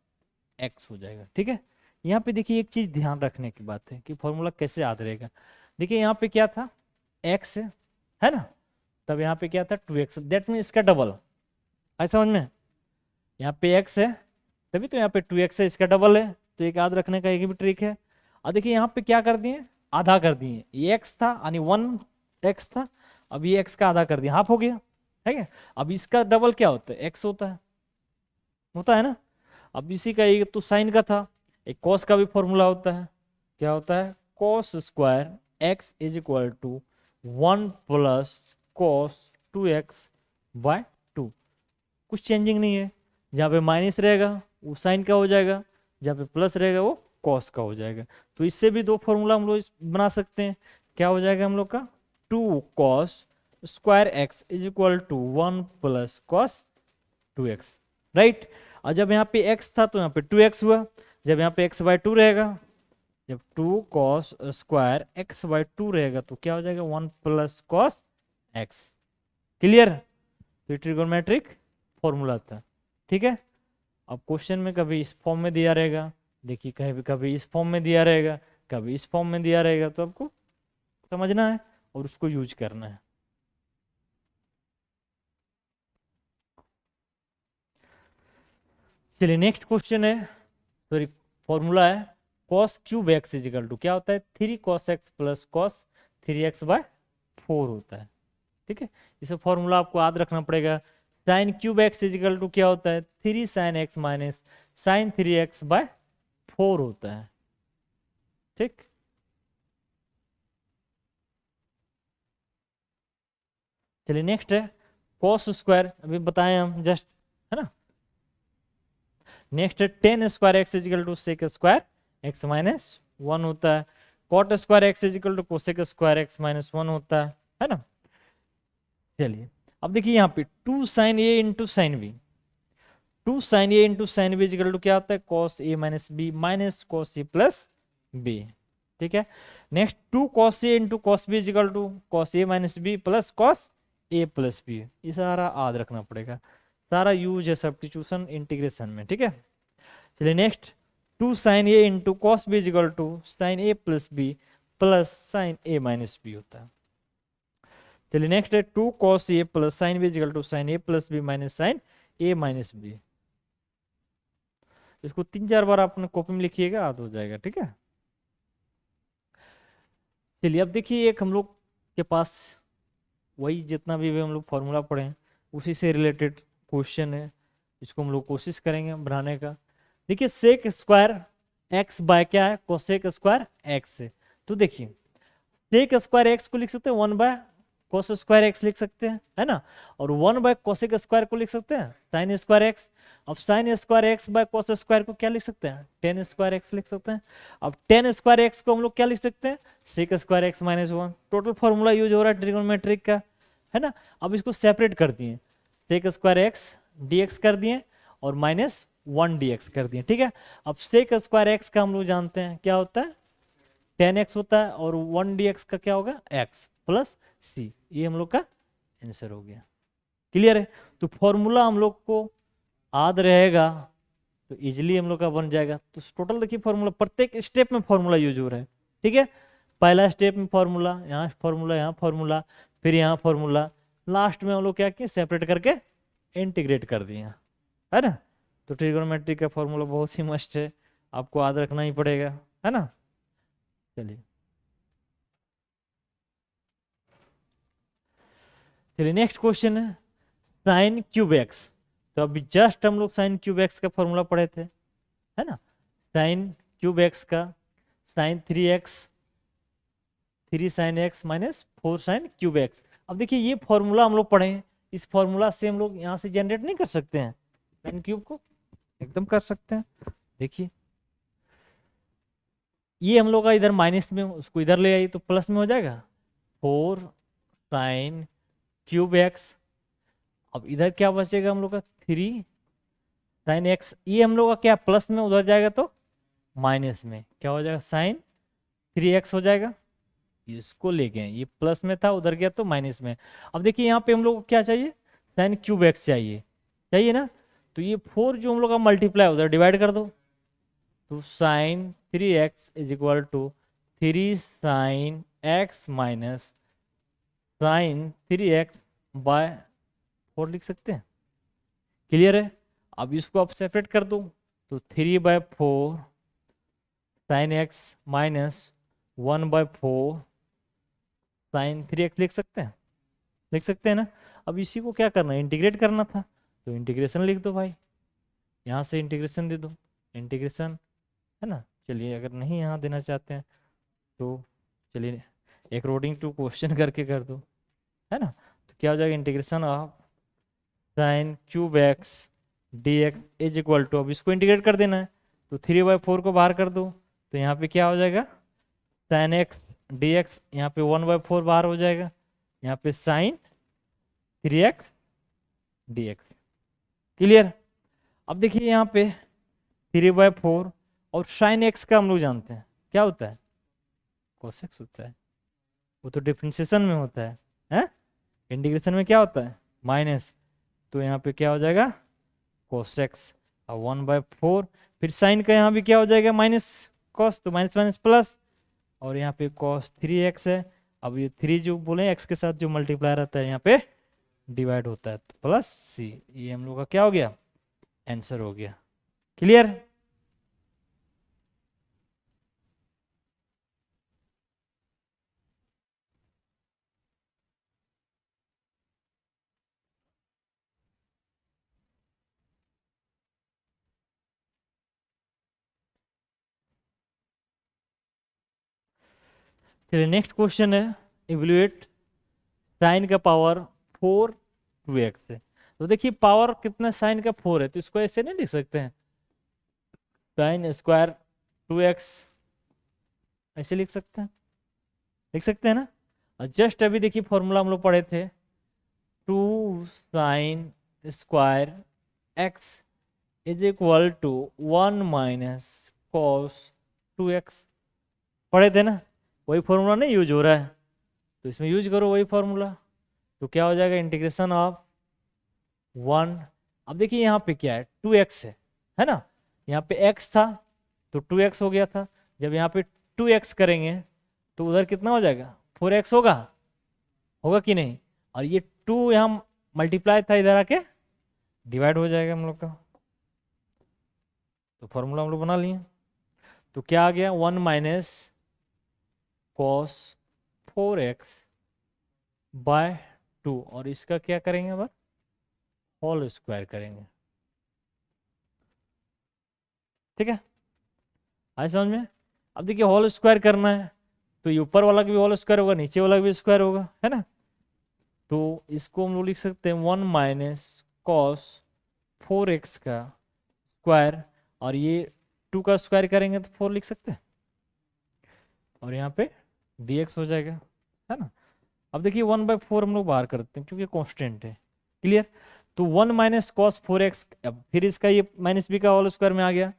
x हो जाएगा, ठीक है। यहाँ पे देखिए एक चीज ध्यान रखने की बात है कि फॉर्मूला कैसे याद रहेगा। देखिए यहाँ पे क्या था, x है ना, तब यहाँ पे क्या था 2x, दैट मीन इसका डबल, ऐसा समझ में। यहाँ पे x है तभी तो यहाँ पे 2x है, इसका डबल है, तो एक याद रखने का एक भी ट्रिक है। और देखिए यहाँ पे क्या कर दिए, आधा कर दिए, ये x था यानी 1x था, अब ये x का आधा कर दिया, हाफ हो गया, है क्या। अब इसका डबल क्या होता है, x होता है ना। अब इसी का एक तो साइन का था, एक कॉस का भी फॉर्मूला होता है, क्या होता है, cos² x is equal to 1 + cos 2x/2। कुछ चेंजिंग नहीं है, जहाँ पे माइनस रहेगा वो साइन का हो जाएगा, जहाँ पे प्लस रहेगा वो कॉस का हो जाएगा। तो इससे भी दो फॉर्मूला हम लोग बना सकते हैं, क्या हो जाएगा हम लोग का, 2 cos² x is equal to 1 + cos 2x, right. और जब यहाँ पे x था तो यहाँ पे 2x हुआ, जब यहाँ पे x/2 रहेगा, जब 2 cos² x/2 रहेगा तो क्या हो जाएगा, 1 + cos x, क्लियर। तो ट्रिगोनोमेट्रिक फॉर्मूला था, ठीक है। अब क्वेश्चन में कभी इस फॉर्म में दिया रहेगा, देखिए कभी कभी इस फॉर्म में दिया रहेगा, कभी इस फॉर्म में दिया रहेगा, तो आपको समझना है और उसको यूज करना है। चलिए नेक्स्ट क्वेश्चन है, सॉरी फॉर्मूला है, cos³ x is equal to क्या होता है, 3 cos x + cos3x/4 होता है, ठीक है। इसे फॉर्मूला आपको याद रखना पड़ेगा। sin³ x is equal to क्या होता है, 3 sin x - sin3x/4 होता है, ठीक। चलिए नेक्स्ट है cos², अभी बताएं हम जस्ट, है ना। नेक्स्ट है tan² x is equal to sec²x - 1 होता है, cot² x is equal to cosec²x - 1 होता है ना। चलिए अब देखिए यहाँ पे 2 sin a into sine b, 2 sin a into sine b is equal to क्या होता है, cos a - b minus cos a plus b, ठीक है। Next 2 cos a into cos b is equal to cos a - b plus cos a plus b, ये सारा याद रखना पड़ेगा, सारा यूज है सब्स्टिट्यूशन इंटीग्रेशन में, ठीक है। चलिए next 2 sin a into cos b is equal to sin a plus b plus sin a minus b होता है। चलिए नेक्स्ट है 2 cos a plus sine b is equal to sin a plus b minus sin a minus b। इसको 3-4 बार अपने copy में लिखिएगा, याद हो जाएगा, ठीक है। चलिए अब देखिए एक हम लोग के पास वही जितना भी हम लोग फॉर्मूला पढ़े हैं उसी से रिलेटेड क्वेश्चन है, इसको हम लोग कोशिश करेंगे बनाने का। देखिए sec² x बाय क्या है, cosec² x है, तो देखिए sec² x को लिख सकते हैं 1/cos² x लिख सकते हैं, है ना, और 1/cosec² को लिख सकते हैं sin²x। अब sin²x/cos² को क्या लिख सकते हैं, tan²x लिख सकते हैं। अब tan²x को हम लोग क्या लिख सकते हैं, sec²x - 1। टोटल फॉर्मूला यूज हो रहा है ट्रिगोनोमेट्रिक का, है ना। अब इसको सेपरेट कर दिए, sec²x dx कर दिए और -1 dx कर दिए, ठीक है। अब sec²x का हम लोग जानते हैं क्या होता है, tan x होता है, और 1 dx का क्या होगा, x प्लस c, ये हम लोग का आंसर हो गया, क्लियर है। तो फॉर्मूला हम लोग को याद रहेगा तो इजिली हम लोग का बन जाएगा। तो टोटल देखिए फॉर्मूला प्रत्येक स्टेप में फॉर्मूला यूज हो रहा है, ठीक है। पहला स्टेप में फॉर्मूला, यहाँ फॉर्मूला, यहाँ फॉर्मूला, फिर यहाँ फॉर्मूला, लास्ट में हम लोग क्या किए, सेपरेट करके इंटीग्रेट कर दिए, है ना। तो ट्रिगोनोमेट्री का फॉर्मूला बहुत ही मस्त है, आपको याद रखना ही पड़ेगा, है ना। चलिए चलिए नेक्स्ट क्वेश्चन है sin³ x। तो अभी जस्ट हम लोग साइन क्यूब एक्स का फॉर्मूला पढ़े थे, है ना, साइन क्यूब एक्स का sine 3x 3 sine x minus 4 sine cube x. अब देखिए ये फॉर्मूला हम लोग पढ़े हैं, इस फॉर्मूला से हम लोग यहाँ से जनरेट नहीं कर सकते हैं साइन क्यूब को, एकदम कर सकते हैं। देखिए ये हम लोग का इधर माइनस में, उसको इधर ले आइए तो प्लस में हो जाएगा 4 साइन क्यूब एक्स। अब इधर क्या बचेगा हम लोग का 3 साइन एक्स, ये हम लोग का क्या प्लस में, उधर जाएगा तो माइनस में, क्या हो जाएगा साइन 3x हो जाएगा। इसको ले गए, ये प्लस में था उधर गया तो माइनस में। अब देखिए यहाँ पे हम लोग को क्या चाहिए, साइन क्यूब एक्स चाहिए, चाहिए ना, तो ये 4 जो हम लोग का मल्टीप्लाई उधर डिवाइड कर दो, तो sine 3x is equal to 3 sine x minus sine 3x by 4 लिख सकते हैं। क्लियर है। अब इसको आप सेपरेट कर दो, तो 3/4 sign x minus 1/4 sign 3x लिख सकते हैं, लिख सकते हैं ना। अब इसी को क्या करना है, इंटीग्रेट करना था, तो इंटीग्रेशन लिख दो भाई, यहाँ से इंटीग्रेशन दे दो, इंटीग्रेशन, है ना। चलिए अगर नहीं यहाँ देना चाहते हैं तो चलिए एक रोडिंग टू क्वेश्चन करके कर दो, है ना। तो क्या हो जाएगा, integration of sine cube x d x is equal to, अब इसको इंटीग्रेट कर देना है, तो 3/4 को बाहर कर दो, तो यहाँ पे क्या हो जाएगा साइन एक्स डी एक्स, यहाँ पे 1/4 बाहर हो जाएगा, यहाँ पे साइन 3x dx। क्लियर। अब देखिए यहाँ पे 3/4 और साइन एक्स का हम लोग जानते हैं क्या होता है, cos x होता है, वो तो डिफरेंशिएशन में होता है? इंटीग्रेशन में क्या होता है माइनस, तो यहाँ पे क्या हो जाएगा cos x और 1/4, फिर साइन का यहाँ भी क्या हो जाएगा माइनस cos, तो माइनस माइनस प्लस, और यहाँ पे cos 3x है। अब ये 3 जो बोले x के साथ जो मल्टीप्लाई रहता है यहाँ पे डिवाइड होता है, तो प्लस c, ये हम लोग का क्या हो गया, आंसर हो गया। क्लियर। चलिए नेक्स्ट क्वेश्चन है, इवैल्यूएट साइन का पावर 4 2x है। तो देखिए पावर कितना साइन का 4 है, तो इसको ऐसे नहीं लिख सकते हैं साइन स्क्वायर 2x, ऐसे लिख सकते हैं, लिख सकते हैं ना। और जस्ट अभी देखिए फॉर्मूला हम लोग पढ़े थे 2 sine square x is equal to 1 minus cos 2x, पढ़े थे ना। वही फॉर्मूला नहीं यूज हो रहा है, तो इसमें यूज करो वही फॉर्मूला, तो क्या हो जाएगा इंटीग्रेशन ऑफ 1। अब देखिए यहाँ पे क्या है 2x है ना, यहाँ पे x था तो 2x हो गया था, जब यहाँ पे 2x करेंगे तो उधर कितना हो जाएगा 4x होगा, होगा कि नहीं, और ये 2 यहाँ मल्टीप्लाई था इधर आके डिवाइड हो जाएगा हम लोग का, तो फॉर्मूला हम लोग बना लिए। तो क्या आ गया 1 माइनस कॉस 4x बाय 2, और इसका क्या करेंगे अब होल स्क्वायर करेंगे, ठीक है, आए समझ में। अब देखिए होल स्क्वायर करना है तो ये ऊपर वाला भी होल स्क्वायर होगा, नीचे वाला भी स्क्वायर होगा, है ना। तो इसको हम लोग लिख सकते हैं 1 माइनस कॉस 4x का स्क्वायर, और ये 2 का स्क्वायर करेंगे तो 4 लिख सकते हैं, और यहाँ पे dx हो जाएगा, है ना। अब देखिए 1/4 हम लोग बाहर करते हैं क्योंकि कांस्टेंट है। क्लियर। तो 1 माइनस कॉस 4x, फिर इसका ये माइनस बी का होल स्क्वायर में आ गया,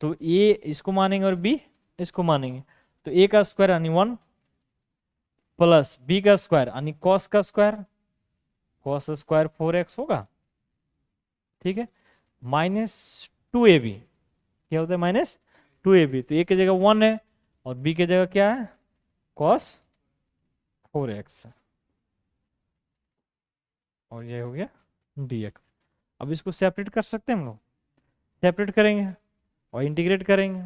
तो ए इसको मानेंगे और बी इसको मानेंगे, तो ए का स्क्वायर यानी 1 प्लस बी का स्क्वायर यानी कॉस का स्क्वायर, कॉस स्क्वायर 4x होगा, ठीक है, माइनस 2ab, क्या होता है माइनस 2ab, तो ए की जगह 1 है और बी की जगह क्या है कॉस 4x, और ये हो गया dx। अब इसको सेपरेट कर सकते हैं हम लोग, सेपरेट करेंगे और इंटीग्रेट करेंगे,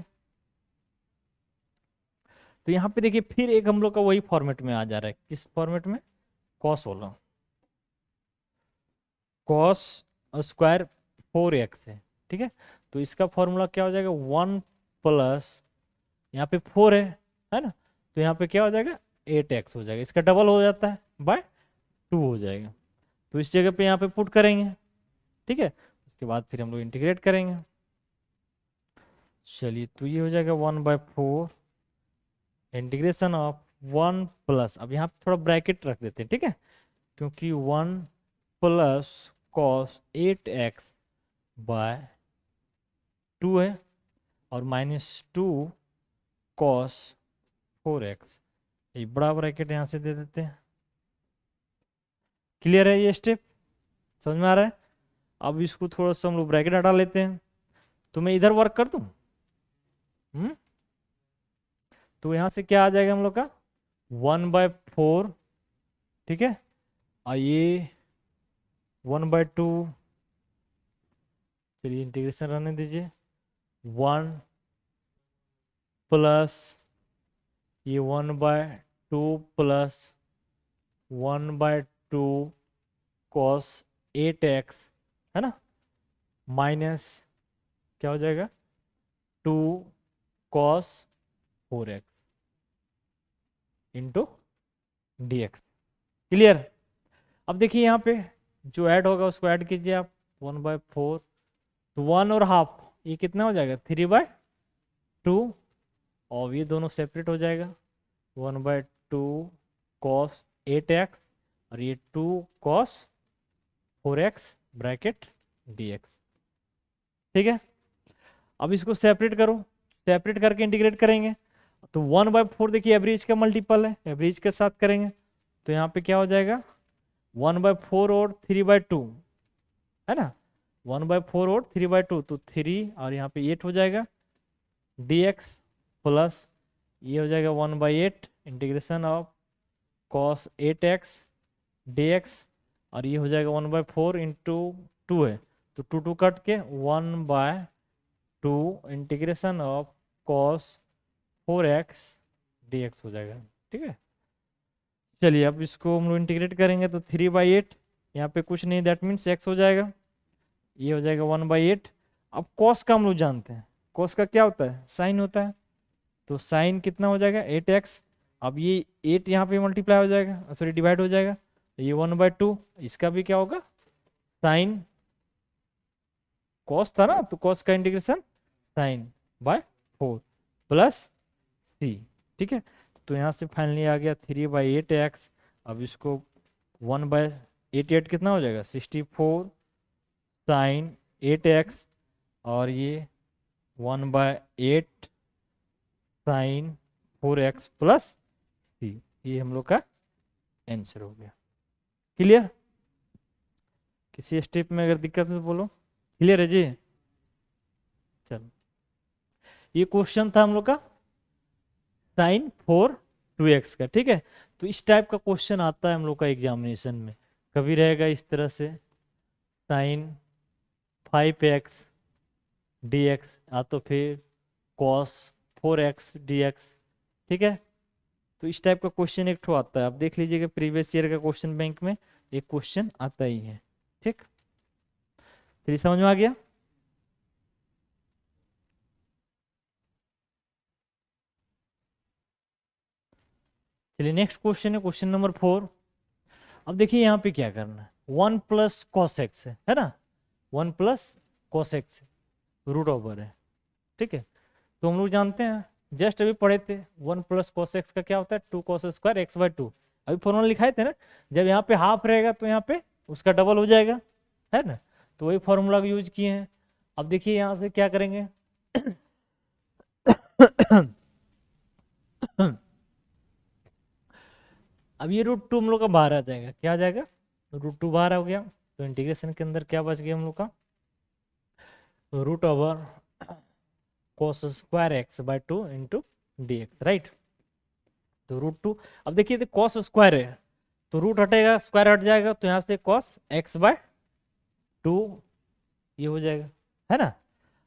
तो यहाँ पे देखिए फिर एक हम लोग का वही फॉर्मेट में आ जा रहा है, किस फॉर्मेट में, कॉस वाला, कॉस स्क्वायर 4x है, ठीक है। तो इसका फॉर्मूला क्या हो जाएगा, 1 प्लस यहाँ पे 4 है ना, तो यहाँ पे क्या हो जाएगा 8x हो जाएगा, इसका डबल हो जाता है बाय 2 हो जाएगा। तो इस जगह पे यहाँ पे पुट करेंगे, ठीक है। उसके बाद फिर हम लोग इंटीग्रेट करेंगे। चलिए, तो ये हो जाएगा 1/4 इंटीग्रेशन ऑफ 1 प्लस, अब यहाँ पे थोड़ा ब्रैकेट रख देते हैं, ठीक है, क्योंकि 1 प्लस कॉस 8x बाय 2 है, और -2 कॉस 4x, ये बड़ा ब्रैकेट यहाँ से दे देते हैं। क्लियर है ये स्टेप, समझ में आ रहा है। अब इसको थोड़ा सा हम लोग ब्रैकेट हटा लेते हैं, तो मैं इधर वर्क कर दूं। तो यहां से क्या आ जाएगा हम लोग का 1/4, ठीक है, और ये 1/2, चलिए इंटीग्रेशन रहने दीजिए, 1 प्लस ये 1/2 प्लस 1/2 कॉस 8x, है ना, माइनस क्या हो जाएगा 2 cos 4x into dx। Clear. अब देखिए यहाँ पे जो ऐड होगा उसको ऐड कीजिए आप, 1/4 तो 1 और हाफ, ये कितना हो जाएगा 3/2, और ये दोनों सेपरेट हो जाएगा, 1/2 कॉस 8x और ये 2 कॉस 4x ब्रैकेट dx, ठीक है। अब इसको सेपरेट करो, सेपरेट करके इंटीग्रेट करेंगे, तो 1/4 देखिए एवरेज का मल्टीपल है, एवरेज के साथ करेंगे, तो यहाँ पे क्या हो जाएगा 1/4 और 3/2, है ना, 1/4 और 3/2, तो 3 और यहाँ पे 8 हो जाएगा dx, प्लस ये हो जाएगा 1/8 integration of cos 8x dx, और ये हो जाएगा 1/4 इंटू 2 है, तो 2 कट के 1/2 integration of cos 4x dx हो जाएगा, ठीक है। चलिए अब इसको हम लोग इंटीग्रेट करेंगे, तो 3/8 यहाँ पे कुछ नहीं, दैट मीन्स x हो जाएगा, ये हो जाएगा 1/8। अब cos का हम लोग जानते हैं, cos का क्या होता है साइन होता है, तो साइन कितना हो जाएगा 8x, अब ये 8 यहाँ पे मल्टीप्लाई हो जाएगा, सॉरी डिवाइड हो जाएगा, ये 1/2, इसका भी क्या होगा साइन, cos था ना, तो cos का integration sine by 4 plus c, ठीक है। तो यहाँ से फाइनली आ गया 3/8x, अब इसको 1/8 कितना हो जाएगा 64 साइन 8x, और ये 1/8 साइन 4x प्लस c, ये हम लोग का आंसर हो गया। क्लियर, किसी स्टेप में अगर दिक्कत है तो बोलो। क्लियर है जी, चलो ये क्वेश्चन था हम लोग का साइन 4 2x का, ठीक है। तो इस टाइप का क्वेश्चन आता है हम लोग का एग्जामिनेशन में, कभी रहेगा इस तरह से साइन 5x dx, या तो फिर cos 4x dx, ठीक है। तो इस टाइप का क्वेश्चन एक ठो आता है, आप देख लीजिएगा प्रीवियस ईयर का क्वेश्चन बैंक में एक क्वेश्चन आता ही है, ठीक। फिर समझ में आ गया। चलिए नेक्स्ट क्वेश्चन है क्वेश्चन नंबर 4। अब देखिए यहाँ पे क्या करना है, 1 प्लस कॉस एक्स है ना, 1 plus cos x root over है, ठीक है। तो हम लोग जानते हैं, जस्ट अभी पढ़े थे 1 प्लस कॉस एक्स का क्या होता है 2 कॉस स्क्वायर x/2, अभी फॉर्मूला लिखाए थे ना, जब यहाँ पे हाफ रहेगा तो यहाँ पे उसका डबल हो जाएगा, है ना, तो वही फॉर्मूला यूज किए हैं। अब देखिए यहाँ से क्या करेंगे अब ये √2 हम लोग का बाहर आ जाएगा, क्या आ जाएगा √2 बाहर हो गया, तो इंटीग्रेशन के अंदर क्या बच गया हम लोग का root over cos square x/2 into dx, right. तो √2, अब देखिए cos स्क्वायर है तो रूट हटेगा स्क्वायर हट जाएगा, तो यहाँ से cos x/2 ये हो जाएगा, है ना।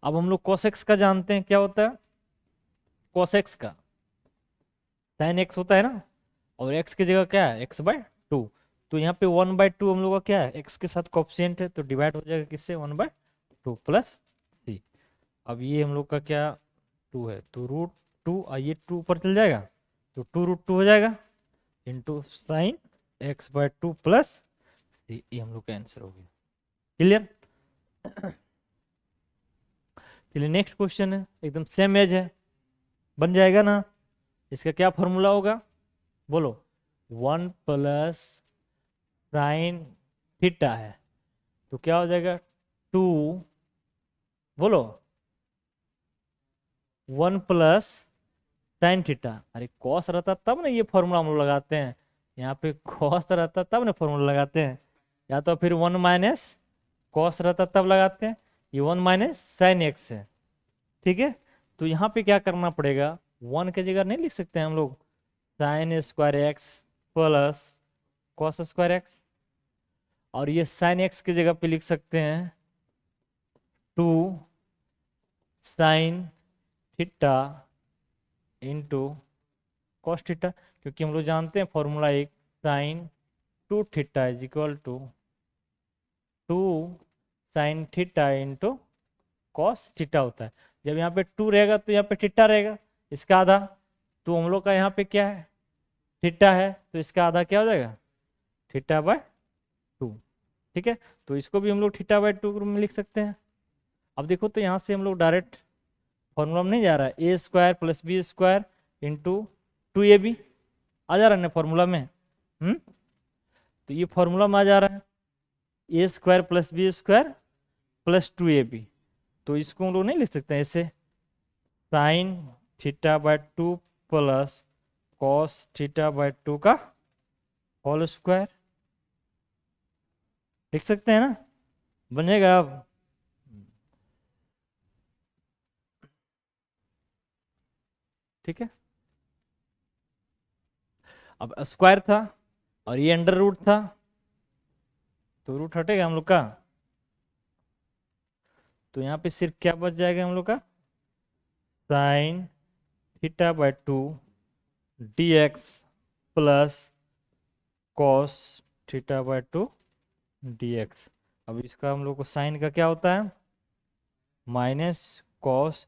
अब हम लोग cos x का जानते हैं क्या होता है, cos x का sin x होता है ना, और x की जगह क्या है x/2, तो यहाँ पे 1/2 हम लोग का क्या है x के साथ कोएफिशिएंट है, तो डिवाइड हो जाएगा किससे 1/2 टू प्लस सी। अब ये हम लोग का क्या 2 है, तो √2, ये 2 ऊपर चल जाएगा तो 2√2 हो जाएगा इंटू साइन x/2 प्लस सी। ये हम लोग का आंसर हो गया। क्लियर? चलिए नेक्स्ट क्वेश्चन है, एकदम सेम एज है, बन जाएगा ना। इसका क्या फॉर्मूला होगा बोलो? 1 प्लस साइन थीटा है तो क्या हो जाएगा 2, बोलो 1 प्लस साइन थीटा। अरे कॉस रहता तब ना ये फॉर्मूला हम लोग लगाते हैं, यहाँ पे कॉस रहता तब ना फॉर्मूला लगाते हैं, या तो फिर 1 माइनस कॉस रहता तब लगाते हैं, ये 1 माइनस साइन एक्स है। ठीक है, तो यहाँ पे क्या करना पड़ेगा, 1 की जगह नहीं लिख सकते हैं हम लोग sign square x plus cos square x, और ये साइन एक्स की जगह पे लिख सकते हैं 2 sine theta into cos theta, क्योंकि हम लोग जानते हैं फॉर्मूला एक sine 2 theta is equal to 2 sine theta into cos theta होता है। जब यहाँ पे 2 रहेगा तो यहाँ पे थीटा रहेगा, इसका आधा, तो हम लोग का यहाँ पे क्या है थीटा है, तो इसका आधा क्या हो जाएगा θ/2। ठीक है, तो इसको भी हम लोग θ/2 में लिख सकते हैं। अब देखो तो यहाँ से हम लोग डायरेक्ट फॉर्मूला में नहीं जा रहा है, a square plus b square into 2ab आ जा रहा है ना फॉर्मूला में। तो ये फॉर्मूला में आ जा रहा है a square plus b square plus 2ab, तो इसको हम लोग नहीं लिख सकते हैं ऐसे साइन θ/2 प्लस कॉस θ/2 का होल स्क्वायर, लिख सकते हैं ना, बन जाएगा। अब ठीक है, अब स्क्वायर था और ये अंडर रूट था, तो रूट हटेगा हम लोग का, तो यहाँ पे सिर्फ क्या बच जाएगा हम लोग का sine θ/2 dx plus cos θ/2 dx। अब इसका हम लोग को साइन का क्या होता है माइनस कॉस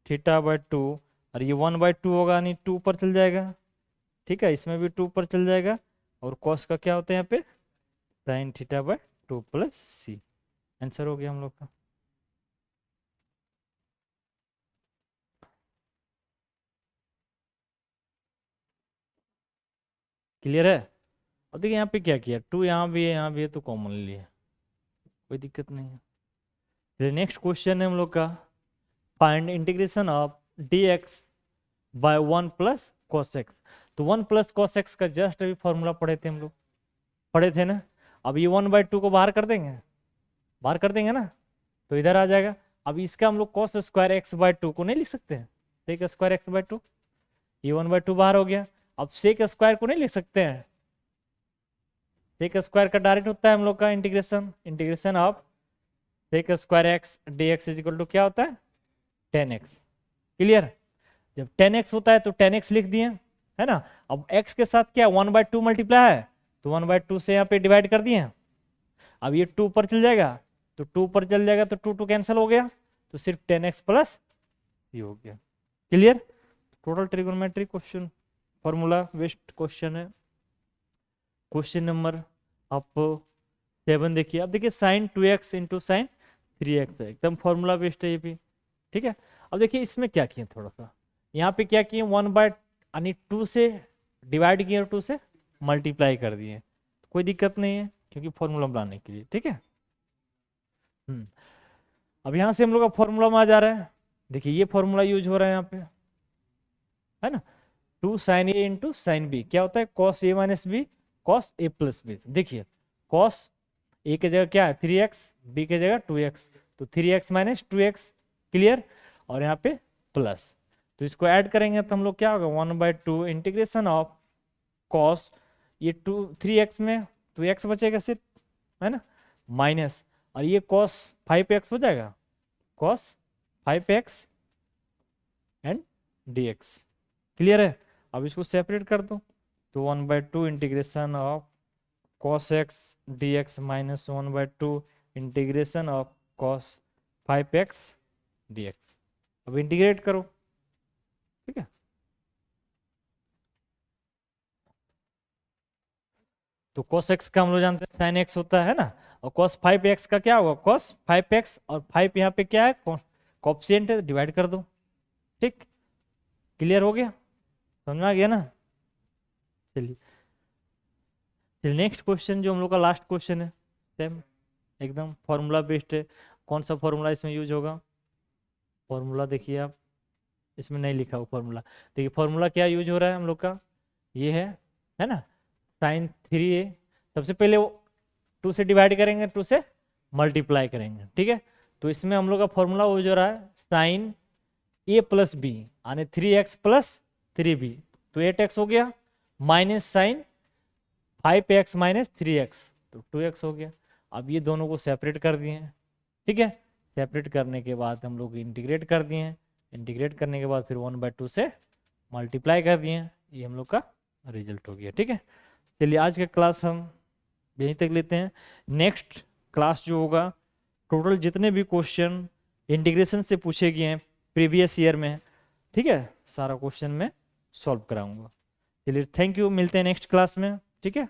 θ/2, और ये 1/2 होगा नहीं 2 पर चल जाएगा। ठीक है, इसमें भी 2 पर चल जाएगा, और कॉस का क्या होता है यहाँ पे साइन θ/2 प्लस सी। आंसर हो गया हम लोग का। क्लियर है? अब देखिए यहाँ पे क्या किया, 2 यहाँ भी है यहाँ भी है, तो कॉमन लिया, कोई दिक्कत नहीं है। नेक्स्ट क्वेश्चन है हम लोग का find integration of dx by 1 plus cos x। तो 1 प्लस cos x का जस्ट अभी फॉर्मूला पढ़े थे हम लोग, पढ़े थे ना। अब ये 1/2 को बाहर कर देंगे, बाहर कर देंगे ना, तो इधर आ जाएगा। अब इसका हम लोग cos स्क्वायर x/2 को नहीं लिख सकते हैं, sec स्क्वायर x/2, ये 1/2 बाहर हो गया। अब sec स्क्वायर को नहीं लिख सकते हैं, sec स्क्वायर का डायरेक्ट होता है हम लोग का integration of sec square x dx is equal to क्या होता है 10x। क्लियर? जब 10x होता है तो 10x लिख दिए, है ना। अब x के साथ क्या 1/2 मल्टीप्लाई है, तो 1/2 से यहाँ पे डिवाइड कर दिए। अब ये 2 पर चल जाएगा, तो 2 पर चल जाएगा तो 2 कैंसिल हो गया, तो सिर्फ 10x प्लस ये हो गया। Clear? Total trigonometry question formula based question है। क्वेश्चन नंबर आप 7 देखिए। अब देखिए sign 2x into sine 3x है, एकदम फॉर्मूला बेस्ड है ये भी। ठीक है, अब देखिए इसमें क्या किए, थोड़ा सा यहाँ पे क्या किए 1/2 से डिवाइड किए और 2 से मल्टीप्लाई कर दिए, कोई दिक्कत नहीं है क्योंकि फॉर्मूला बनाने के लिए। ठीक है, अब यहाँ से हम लोग का फॉर्मूला में आ जा रहा है, देखिए ये फॉर्मूला यूज हो रहा है यहाँ पे, है ना। 2 साइन ए इंटू साइन बी क्या होता है cos A minus B cos A plus B. देखिए कॉस ए की जगह क्या है 3x, बी की जगह 2x, तो 3x माइनस 2x। क्लियर? और यहाँ पे प्लस, तो इसको ऐड करेंगे तो हम लोग क्या होगा 1/2 इंटीग्रेशन ऑफ कॉस, ये 3x में 2x बचेगा सिर्फ, है ना, माइनस, और ये कॉस 5x हो जाएगा cos 5x and dx। Clear है? अब इसको सेपरेट कर दो, तो 1/2 integration of cos x dx minus 1/2 integration of cos 5x dx। अब इंटीग्रेट करो, ठीक है। तो cos x का हम लोग जानते हैं sin x होता है ना, और cos 5x का क्या होगा, cos 5x, और 5 यहाँ पे क्या है, कोएफिशिएंट है, डिवाइड कर दो, ठीक। क्लियर हो गया, समझ में आ गया ना। चलिए नेक्स्ट क्वेश्चन जो हम लोग का लास्ट क्वेश्चन है, सेम एकदम फॉर्मूला बेस्ड है। कौन सा फॉर्मूला इसमें यूज होगा, फॉर्मूला देखिए आप, इसमें नहीं लिखा हो फॉर्मूला। देखिए फॉर्मूला क्या यूज हो रहा है हम लोग का, ये है ना, साइन 3a। सबसे पहले वो 2 से डिवाइड करेंगे, 2 से मल्टीप्लाई करेंगे, ठीक है। तो इसमें हम लोग का फॉर्मूला यूज हो रहा है साइन a प्लस बी, यानी 3x प्लस 3b, तो 8x हो गया, minus sign 5x minus 3x, तो 2x हो गया। अब ये दोनों को सेपरेट कर दिए हैं, ठीक है। सेपरेट करने के बाद हम लोग इंटीग्रेट कर दिए हैं, इंटीग्रेट करने के बाद फिर 1/2 से मल्टीप्लाई कर दिए हैं, ये हम लोग का रिजल्ट हो गया, ठीक है। चलिए आज का क्लास हम यहीं तक लेते हैं। नेक्स्ट क्लास जो होगा, टोटल जितने भी क्वेश्चन इंटीग्रेशन से पूछे गए हैं प्रीवियस ईयर में, ठीक है, सारा क्वेश्चन मैं सॉल्व कराऊंगा। चलिए थैंक यू, मिलते हैं नेक्स्ट क्लास में, ठीक है।